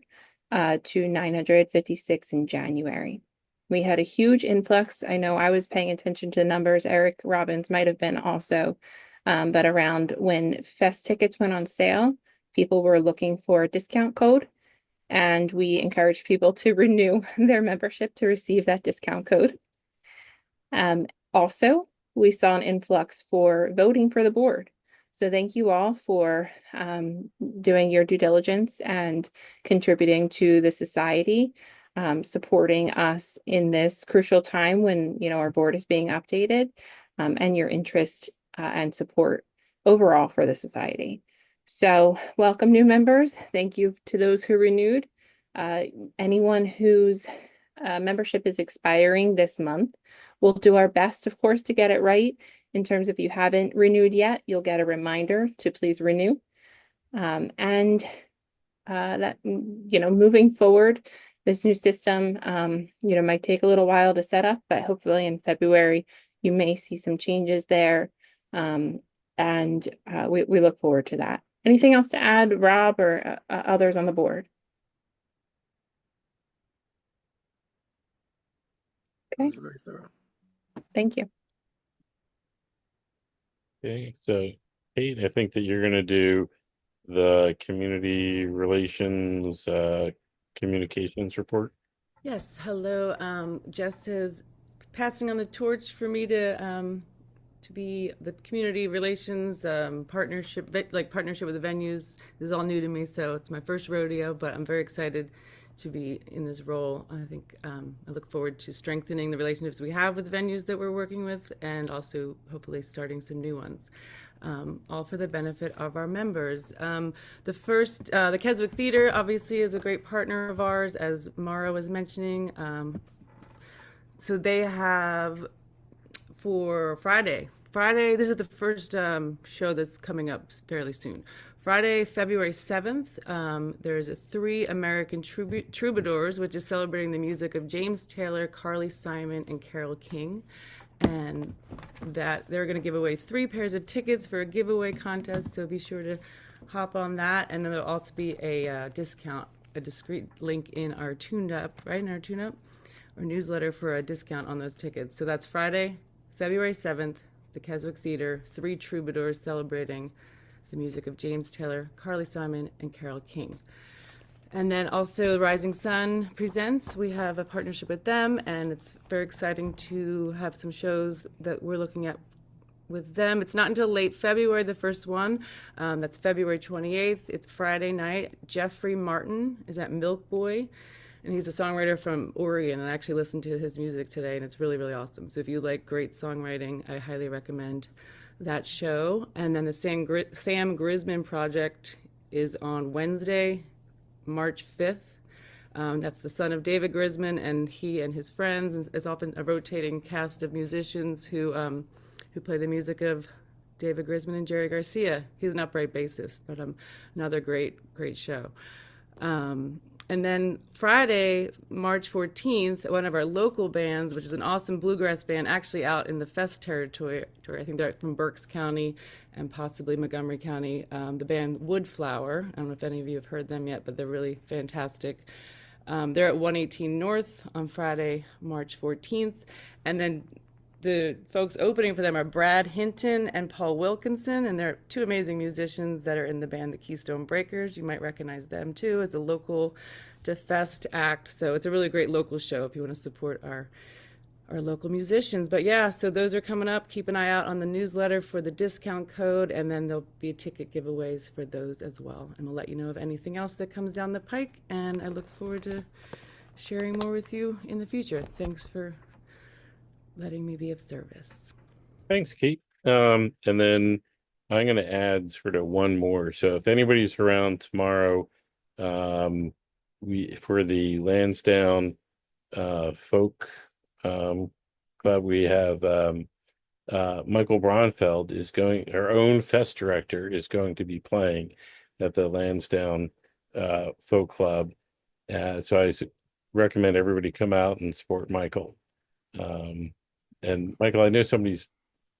to 956 in January. We had a huge influx. I know I was paying attention to the numbers. Eric Robbins might have been also, but around when Fest tickets went on sale, people were looking for a discount code, and we encouraged people to renew their membership to receive that discount code. Also, we saw an influx for voting for the board. So thank you all for doing your due diligence and contributing to the society, supporting us in this crucial time when our board is being updated, and your interest and support overall for the society. So welcome new members. Thank you to those who renewed. Anyone whose membership is expiring this month, we'll do our best, of course, to get it right. In terms of if you haven't renewed yet, you'll get a reminder to please renew. That, moving forward, this new system, might take a little while to set up, but hopefully in February, you may see some changes there. We look forward to that. Anything else to add, Rob, or others on the board? Okay. That was very thorough. Thank you. Okay, so Kate, I think that you're going to do the community relations communications report. Yes, hello. Jess is passing on the torch for me to be the community relations partnership with the venues. This is all new to me, so it's my first rodeo, but I'm very excited to be in this role. I think I look forward to strengthening the relationships we have with venues that we're working with, and also hopefully starting some new ones. All for the benefit of our members. The Keswick Theater obviously is a great partner of ours, as Mara was mentioning. So they have for Friday, this is the first show that's coming up fairly soon. Friday, February 7th, there's 3 American troubadours, which is celebrating the music of James Taylor, Carly Simon, and Carole King. And that they're going to give away 3 pairs of tickets for a giveaway contest, so be sure to hop on that. And then there'll also be a discount, a discrete link in our tune-up or newsletter for a discount on those tickets. So that's Friday, February 7th, the Keswick Theater, 3 troubadours celebrating the music of James Taylor, Carly Simon, and Carole King. And then also Rising Sun Presents, we have a partnership with them, and it's very exciting to have some shows that we're looking at with them. It's not until late February, the first one. That's February 28th. It's Friday night. Jeffrey Martin is at Milk Boy, and he's a songwriter from Oregon, and I actually listened to his music today, and it's really, really awesome. So if you like great songwriting, I highly recommend that show. And then the Sam Grisman Project is on Wednesday, March 5th. That's the son of David Grisman, and he and his friends. It's often a rotating cast of musicians who play the music of David Grisman and Jerry Garcia. He's an upright bassist, but another great show. And then Friday, March 14th, one of our local bands, which is an awesome bluegrass band, actually out in the Fest territory. I think they're from Berks County and possibly Montgomery County. The band Woodflower. I don't know if any of you have heard them yet, but they're really fantastic. They're at 118 North on Friday, March 14th. And then the folks opening for them are Brad Hinton and Paul Wilkinson, and they're 2 amazing musicians that are in the band the Keystone Breakers. You might recognize them too as a local DeFest act. So it's a really great local show if you want to support our local musicians. But yeah, so those are coming up. Keep an eye out on the newsletter for the discount code, and then there'll be ticket giveaways for those as well. And we'll let you know of anything else that comes down the pike, and I look forward to sharing more with you in the future. Thanks for letting me be of service. Thanks, Kate. And then I'm going to add sort of one more. So if anybody's around tomorrow, for the Lansdowne Folk Club, we have Michael Bronfeld our own fest director, is going to be playing at the Lansdowne Folk Club. So I recommend everybody come out and support Michael. And Michael, I know somebody's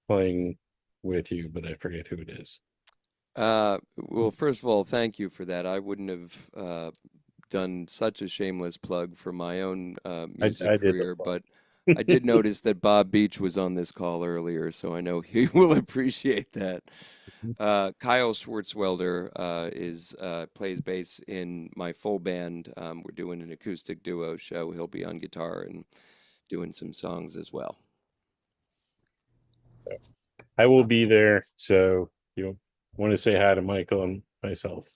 playing with you, but I forget who it is. Well, first of all, thank you for that. I wouldn't have done such a shameless plug for my own music career, but I did notice that Bob Beach was on this call earlier, so I know he will appreciate that. Kyle Schwartzwelder plays bass in my full band. We're doing an acoustic duo show. He'll be on guitar and doing some songs as well. I will be there, so you want to say hi to Michael and myself,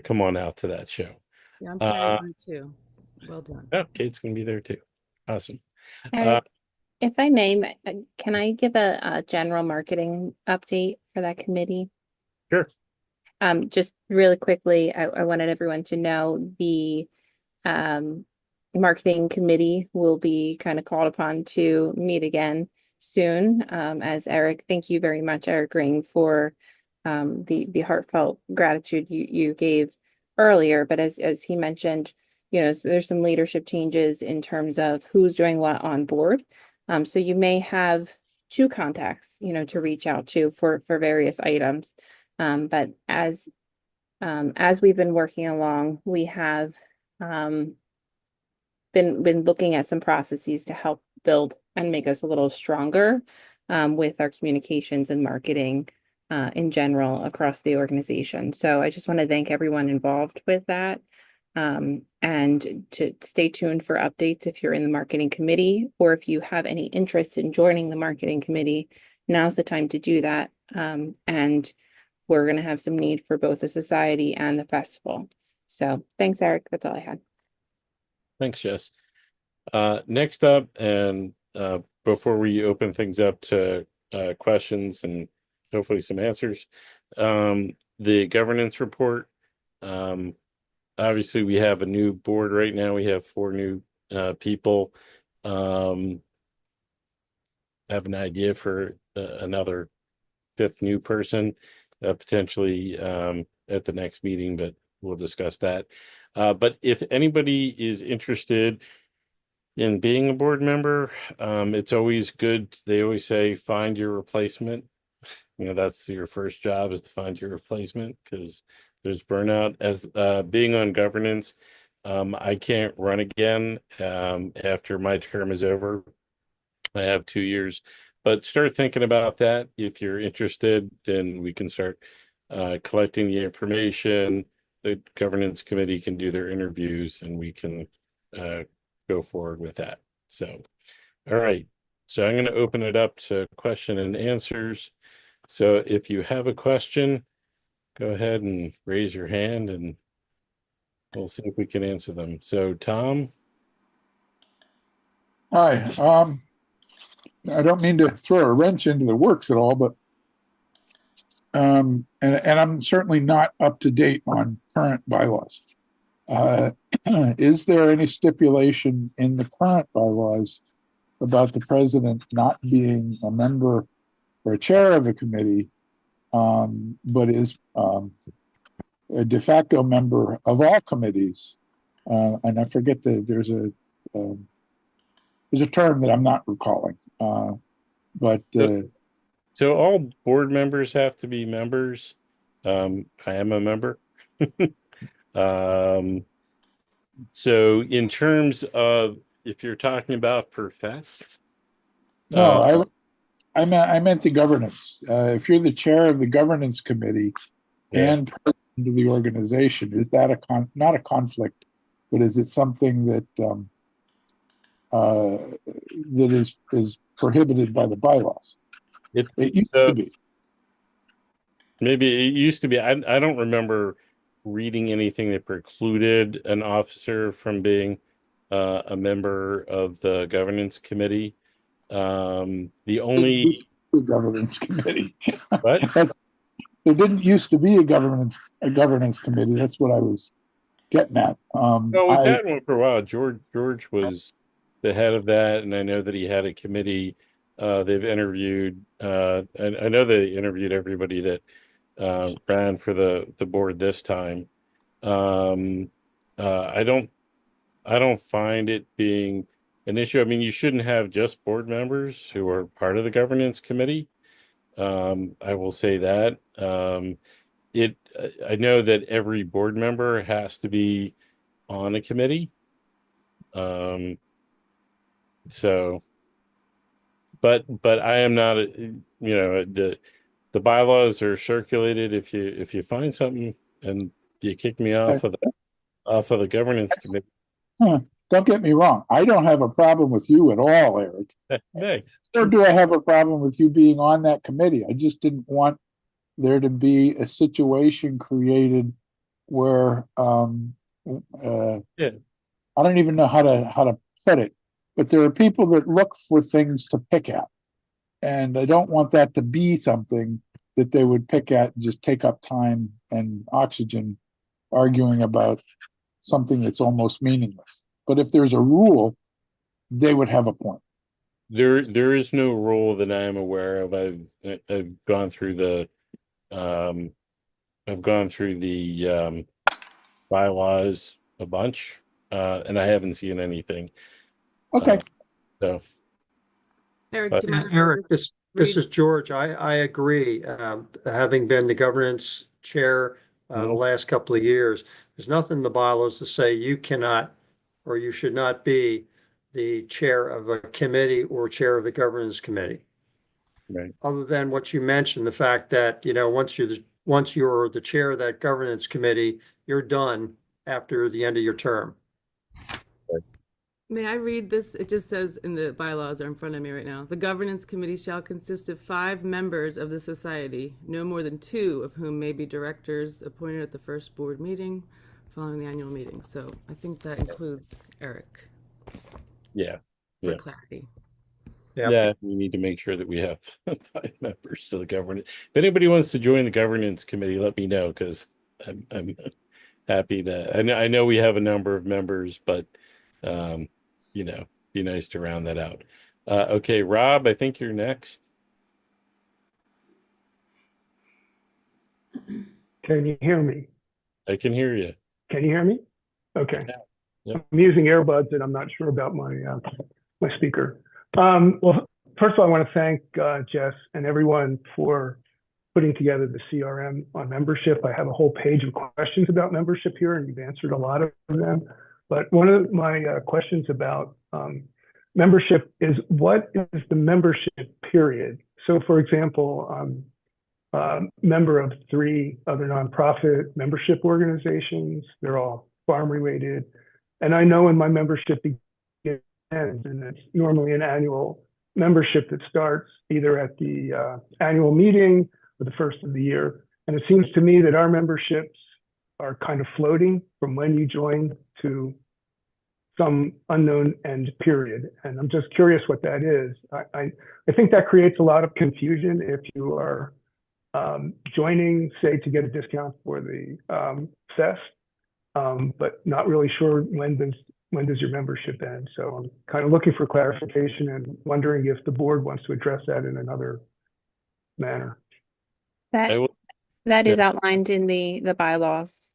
come on out to that show. Yeah, I'm planning on it too. Well done. Oh, Kate's gonna be there too. Awesome. Eric, if I may, can I give a general marketing update for that committee? Sure. Just really quickly, I wanted everyone to know the marketing committee will be kind of called upon to meet again soon. As Eric, thank you very much, Eric Ring, for the heartfelt gratitude you gave earlier. But as he mentioned, so there's some leadership changes in terms of who's doing what on board. So you may have two contacts, to reach out to for various items. But as we've been working along, we have been looking at some processes to help build and make us a little stronger with our communications and marketing in general across the organization. So I just want to thank everyone involved with that. And to stay tuned for updates if you're in the marketing committee, or if you have any interest in joining the marketing committee, now's the time to do that. And we're going to have some need for both the society and the festival. So thanks, Eric. That's all I had. Thanks, Jess. Next up, and before we open things up to questions and hopefully some answers, the governance report. Obviously, we have a new board right now. We have 4 new people. I have an idea for another 5th new person, potentially at the next meeting, but we'll discuss that. But if anybody is interested in being a board member, it's always good. They always say, find your replacement. That's your first job, is to find your replacement, because there's burnout. As being on governance, I can't run again after my term is over. I have 2 years, but start thinking about that. If you're interested, then we can start collecting the information. The governance committee can do their interviews, and we can go forward with that. So, all right. So I'm going to open it up to question and answers. So if you have a question, go ahead and raise your hand, and we'll see if we can answer them. So, Tom. Hi. I don't mean to throw a wrench into the works at all, but and I'm certainly not up to date on current bylaws. Is there any stipulation in the current bylaws about the president not being a member or a chair of a committee, but is a de facto member of all committees? And I forget that there's a term that I'm not recalling, but so all board members have to be members. I am a member. So in terms of, if you're talking about for Fest, no, I meant the governance. If you're the chair of the governance committee and president of the organization, is that not a conflict, but is it something that that is prohibited by the bylaws? It used to be. Maybe it used to be. I don't remember reading anything that precluded an officer from being a member of the governance committee. The only governance committee. What? There didn't used to be a governance committee. That's what I was getting at. No, we've had one for a while. George was the head of that, and I know that he had a committee. They've interviewed. I know they interviewed everybody that ran for the board this time. I don't find it being an issue. I mean, you shouldn't have just board members who are part of the governance committee. I will say that. I know that every board member has to be on a committee. So, but I am not, the bylaws are circulated. If you find something and you kick me off of the governance committee. Don't get me wrong. I don't have a problem with you at all, Eric. Thanks. Nor do I have a problem with you being on that committee. I just didn't want there to be a situation created where I don't even know how to put it, but there are people that look for things to pick at, and I don't want that to be something that they would pick at and just take up time and oxygen arguing about something that's almost meaningless. But if there's a rule, they would have a point. There is no rule that I am aware of. I've gone through the bylaws a bunch, and I haven't seen anything. Okay. So, Eric, but- do you mind if I Eric, just this read- is George. I agree. Having been the governance chair the last couple of years, there's nothing in the bylaws to say you cannot or you should not be the chair of a committee or chair of the governance committee. Right. Other than what you mentioned, the fact that, once you're the chair of that governance committee, you're done after the end of your term. May I read this? It just says in the bylaws are in front of me right now. The governance committee shall consist of 5 members of the society, no more than 2 of whom may be directors appointed at the first board meeting following the annual meeting. So I think that includes Eric Yeah. for Yeah. clarity. Yeah, we need to make sure that we have 5 members to the governance. If anybody wants to join the governance committee, let me know, because I'm happy to. I know we have a number of members, but be nice to round that out. Okay, Rob, I think you're next. Can you hear me? I can hear you. Can you hear me? Okay. Yeah. I'm using earbuds and I'm not sure about my my speaker. Well, first of all, I want to thank Jess and everyone for putting together the CRM on membership. I have a whole page of questions about membership here, and you've answered a lot of them. But one of my questions about membership is, what is the membership period? So, for example, member of 3 other nonprofit membership organizations. They're all farm related. And I know when my membership begins, and it's normally an annual membership that starts either at the annual meeting or the first of the year. And it seems to me that our memberships are kind of floating from when you join to some unknown end period. And I'm just curious what that is. I think that creates a lot of confusion if you are joining, say, to get a discount for the fest, but not really sure when does your membership end. So I'm kind of looking for clarification and wondering if the board wants to address that in another manner. That is outlined in the bylaws.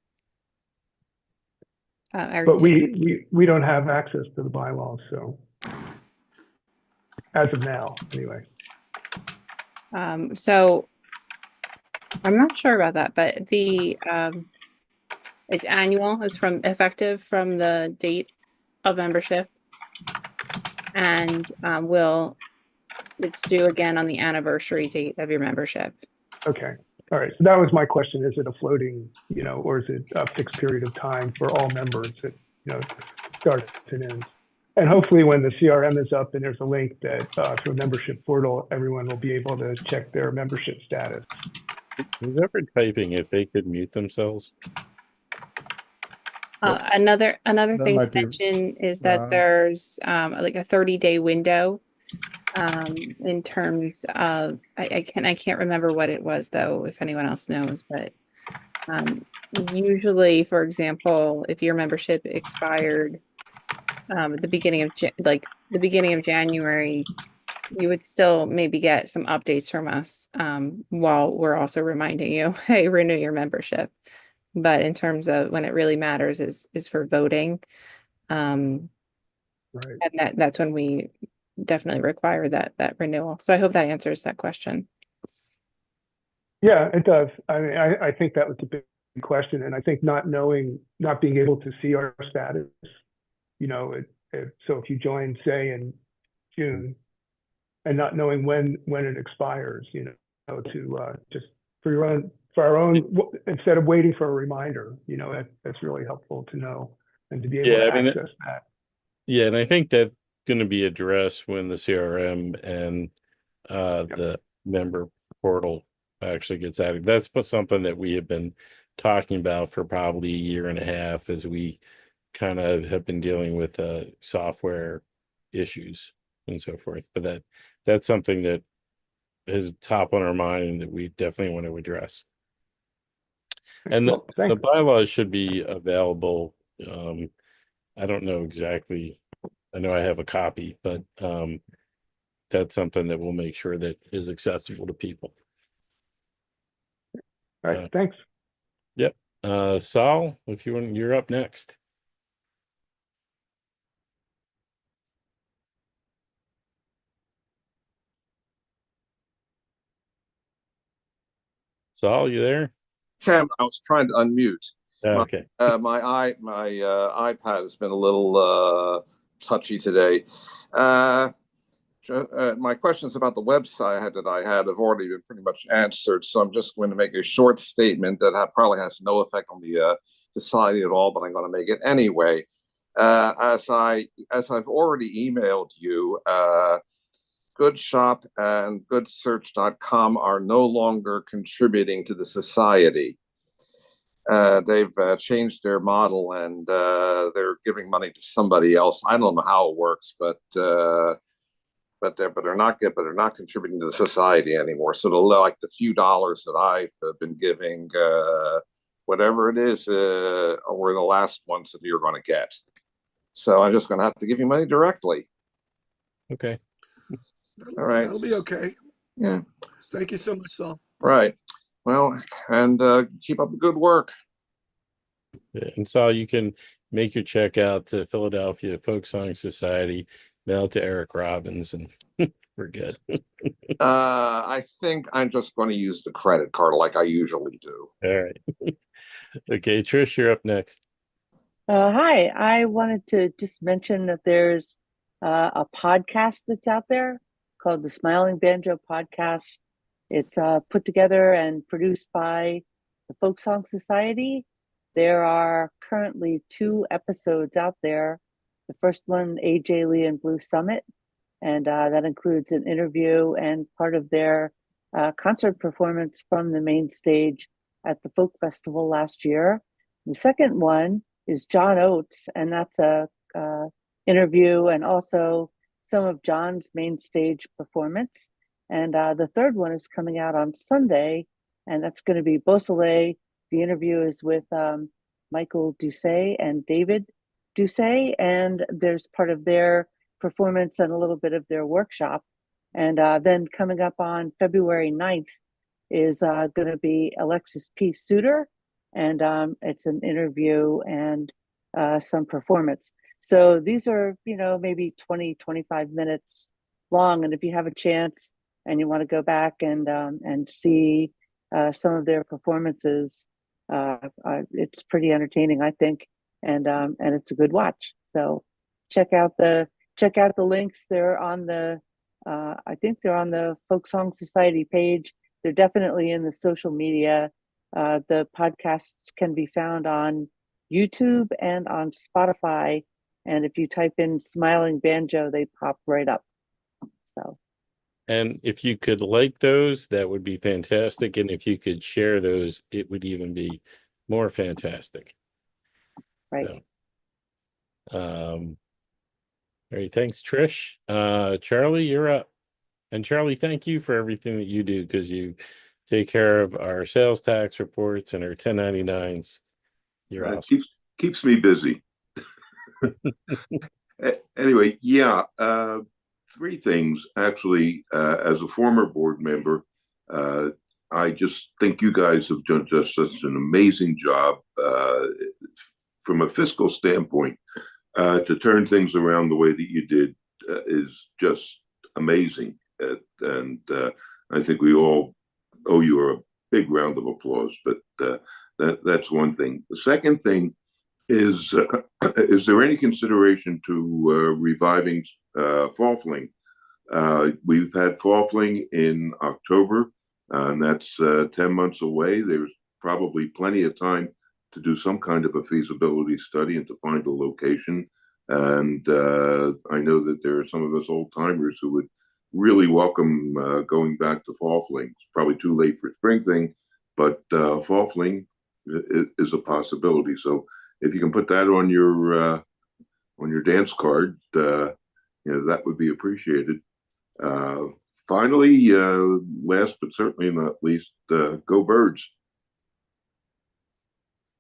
But we don't have access to the bylaws, so as of now, anyway. So I'm not sure about that, but it's annual. It's effective from the date of membership, and it's due again on the anniversary date of your membership. Okay. All right. So that was my question. Is it a floating, or is it a fixed period of time for all members that, starts and ends? And hopefully when the CRM is up and there's a link that through a membership portal, everyone will be able to check their membership status. Whoever typing, if they could mute themselves. Another That thing to might be mention is that Rob. there's like a 30-day window in terms of I can't remember what it was though, if anyone else knows, but usually, for example, if your membership expired at the beginning of January, you would still maybe get some updates from us while we're also reminding you, hey, renew your membership. But in terms of when it really matters is for voting. Right. And that's when we definitely require that renewal. So I hope that answers that question. Yeah, it does. I mean, I think that was a big question. And I think not being able to see our status, so if you join, say, in June and not knowing when it expires, to just for our own, instead of waiting for a reminder, that's really helpful to know and to be able to access that. Yeah, and I think that's going to be addressed when the CRM and the member portal actually gets added. That's something that we have been talking about for probably a year and a half as we kind of have been dealing with software issues and so forth. But that's something that is top on our mind and that we definitely want to address. And Well, the bylaws should be available. I don't know exactly. I know I have a copy, but that's something that we'll make sure that is accessible to people. All right, thanks. Yep. Saul, if you want, you're up next. Saul, you there? Cam, I was trying to unmute. Okay. My iPad has been a little touchy today. My questions about the website that I had have already been pretty much answered, so I'm just going to make a short statement that probably has no effect on the society at all, but I'm going to make it anyway. As I've already emailed you, Good Shop and GoodSearch.com are no longer contributing to the society. They've changed their model and they're giving money to somebody else. I don't know how it works, but they're not contributing to the society anymore. So like the few dollars that I've been giving, whatever it is, were the last ones that you're going to get. So I'm just going to have to give you money directly. Okay. All right. That'll be okay. Yeah. Thank you so much, Saul. Right. Well, and keep up the good work. And Saul, you can make your check out to Philadelphia Folk Song Society, mail it to Eric Robbins, and we're good. I think I'm just going to use the credit card like I usually do. All right. Okay, Trish, you're up next. Hi, I wanted to just mention that there's a podcast that's out there called the Smiling Banjo Podcast. It's put together and produced by the Folk Song Society. There are currently 2 episodes out there. The first one, AJ Lee and Blue Summit, and that includes an interview and part of their concert performance from the main stage at the Folk Festival last year. The second one is John Oates, and that's a interview and also some of John's main stage performance. And the third one is coming out on Sunday, and that's going to be Beausoleil. The interview is with Michael Doucet and David Doucet, and there's part of their performance and a little bit of their workshop. And then coming up on February 9th is going to be Alexis P. Suter, and it's an interview and some performance. So these are, maybe 20, 25 minutes long. And if you have a chance and you want to go back and see some of their performances, it's pretty entertaining, I think, and it's a good watch. So check out the links. They're on the I think they're on the Folk Song Society page. They're definitely in the social media. The podcasts can be found on YouTube and on Spotify. And if you type in Smiling Banjo, they pop right up. So. And if you could like those, that would be fantastic. And if you could share those, it would even be more fantastic. Right. So, all right. Thanks, Trish. Charlie, you're up. And Charlie, thank you for everything that you do, because you take care of our sales tax reports and our 1099s. You're awesome. Keeps me busy. Anyway, yeah. 3 things, actually. As a former board member, I just think you guys have done just such an amazing job from a fiscal standpoint. To turn things around the way that you did is just amazing. And I think we all owe you a big round of applause, but that's one thing. The second thing is there any consideration to reviving Fall Fling? We've had Fall Fling in October, and that's 10 months away. There's probably plenty of time to do some kind of a feasibility study and to find a location. And I know that there are some of us old timers who would really welcome going back to Fall Fling. It's probably too late for spring thing, but Fall Fling is a possibility. So if you can put that on your dance card, that would be appreciated. finally, last but certainly not least, go Birds.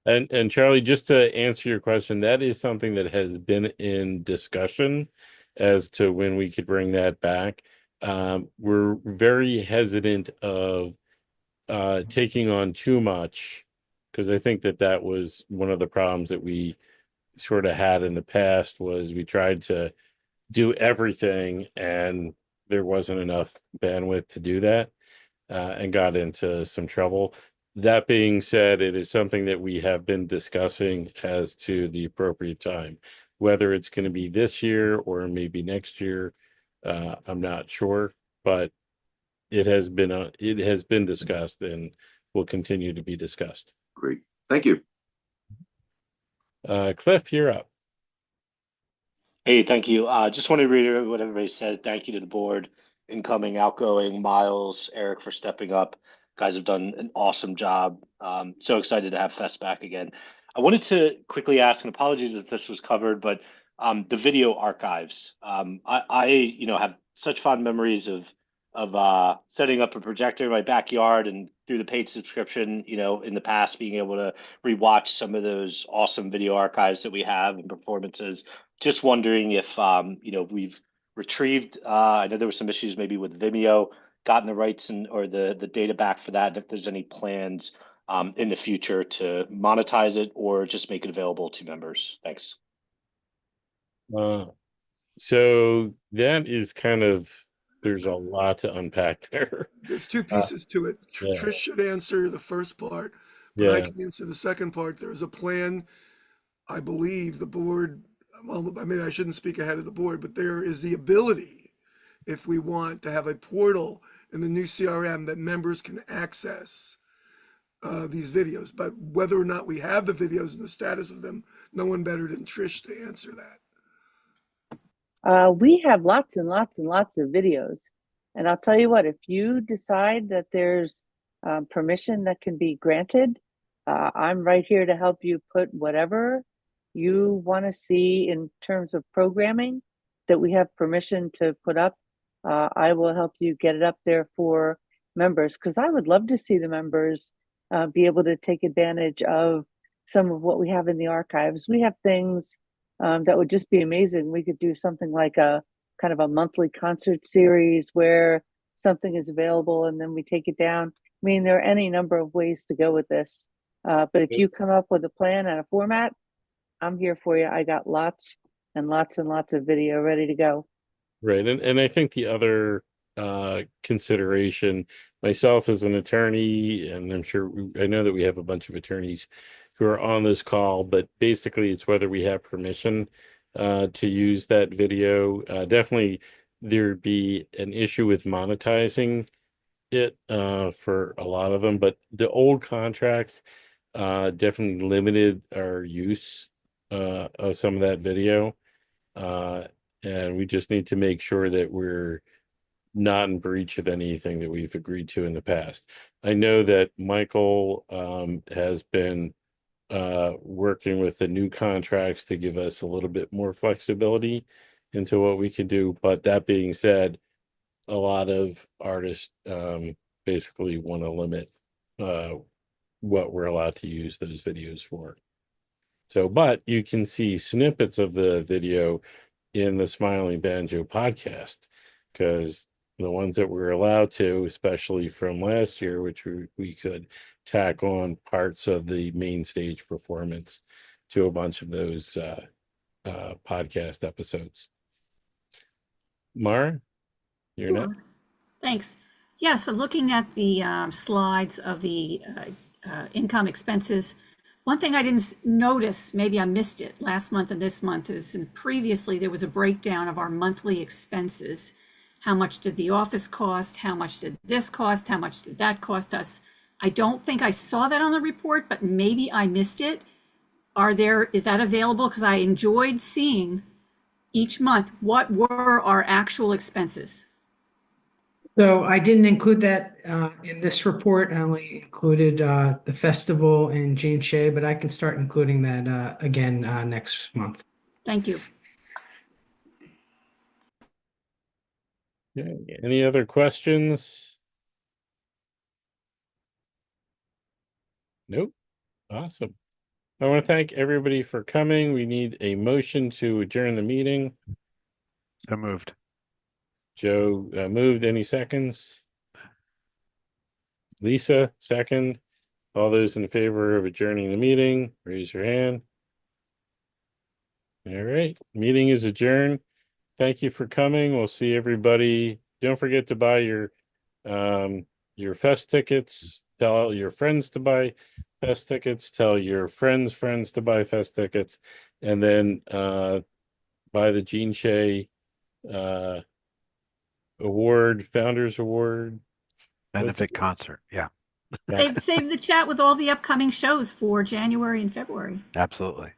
And Charlie, just to answer your question, that is something that has been in discussion as to when we could bring that back. We're very hesitant of taking on too much, because I think that was one of the problems that we sort of had in the past, was we tried to do everything and there wasn't enough bandwidth to do that, and got into some trouble. That being said, it is something that we have been discussing as to the appropriate time, whether it's going to be this year or maybe next year. I'm not sure, but it has been discussed and will continue to be discussed. Great. Thank you. Cliff, you're up. Hey, thank you. Just want to reiterate what everybody said. Thank you to the board, incoming, outgoing, Miles, Eric for stepping up. Guys have done an awesome job. So excited to have Fest back again. I wanted to quickly ask, and apologies if this was covered, but the video archives. I have such fond memories of setting up a projector in my backyard and through the paid subscription, in the past, being able to rewatch some of those awesome video archives that we have and performances. Just wondering if we've retrieved. I know there were some issues maybe with Vimeo, gotten the rights or the data back for that. And if there's any plans in the future to monetize it or just make it available to members. Thanks. So that is there's a lot to unpack there. There's two pieces to it. Yeah. Trish should answer the first part, but I Yeah. can answer the second part. There's a plan. I believe the board, well, I mean, I shouldn't speak ahead of the board, but there is the ability, if we want, to have a portal in the new CRM that members can access these videos. But whether or not we have the videos and the status of them, no one better than Trish to answer that. We have lots and lots and lots of videos. And I'll tell you what, if you decide that there's permission that can be granted, I'm right here to help you put whatever you want to see in terms of programming that we have permission to put up. I will help you get it up there for members, because I would love to see the members be able to take advantage of some of what we have in the archives. We have things that would just be amazing. We could do something like a kind of a monthly concert series where something is available and then we take it down. I mean, there are any number of ways to go with this. But if you come up with a plan and a format, I'm here for you. I got lots and lots and lots of video ready to go. Right. And I think the other consideration, myself as an attorney, and I know that we have a bunch of attorneys who are on this call, but basically it's whether we have permission to use that video. Definitely there'd be an issue with monetizing it for a lot of them, but the old contracts definitely limited our use of some of that video. And we just need to make sure that we're not in breach of anything that we've agreed to in the past. I know that Michael has been working with the new contracts to give us a little bit more flexibility into what we can do. But that being said, a lot of artists basically want to limit what we're allowed to use those videos for. So, but you can see snippets of the video in the Smiling Banjo podcast, because the ones that we're allowed to, especially from last year, which we could tack on parts of the main stage performance to a bunch of those podcast episodes. Mara, you're Sure. next. Thanks. Yeah, so looking at the slides of the income expenses, one thing I didn't notice, maybe I missed it last month and this month, is previously there was a breakdown of our monthly expenses. How much did the office cost? How much did this cost? How much did that cost us? I don't think I saw that on the report, but maybe I missed it. Is that available? Because I enjoyed seeing each month what were our actual expenses. So I didn't include that in this report. I only included the festival and Gene Shea, but I can start including that again next month. Thank you. Okay. Any other questions? Nope. Awesome. I want to thank everybody for coming. We need a motion to adjourn the meeting. So moved. Joe moved. Any seconds? Lisa, second. All those in favor of adjourning the meeting, raise your hand. All right, meeting is adjourned. Thank you for coming. We'll see everybody. Don't forget to buy your fest tickets. Tell your friends to buy fest tickets. Tell your friends to buy fest tickets, and then buy the Gene Shea award, founders award. Benefit concert. Yeah. Save the chat with all the upcoming shows for January and February. Absolutely.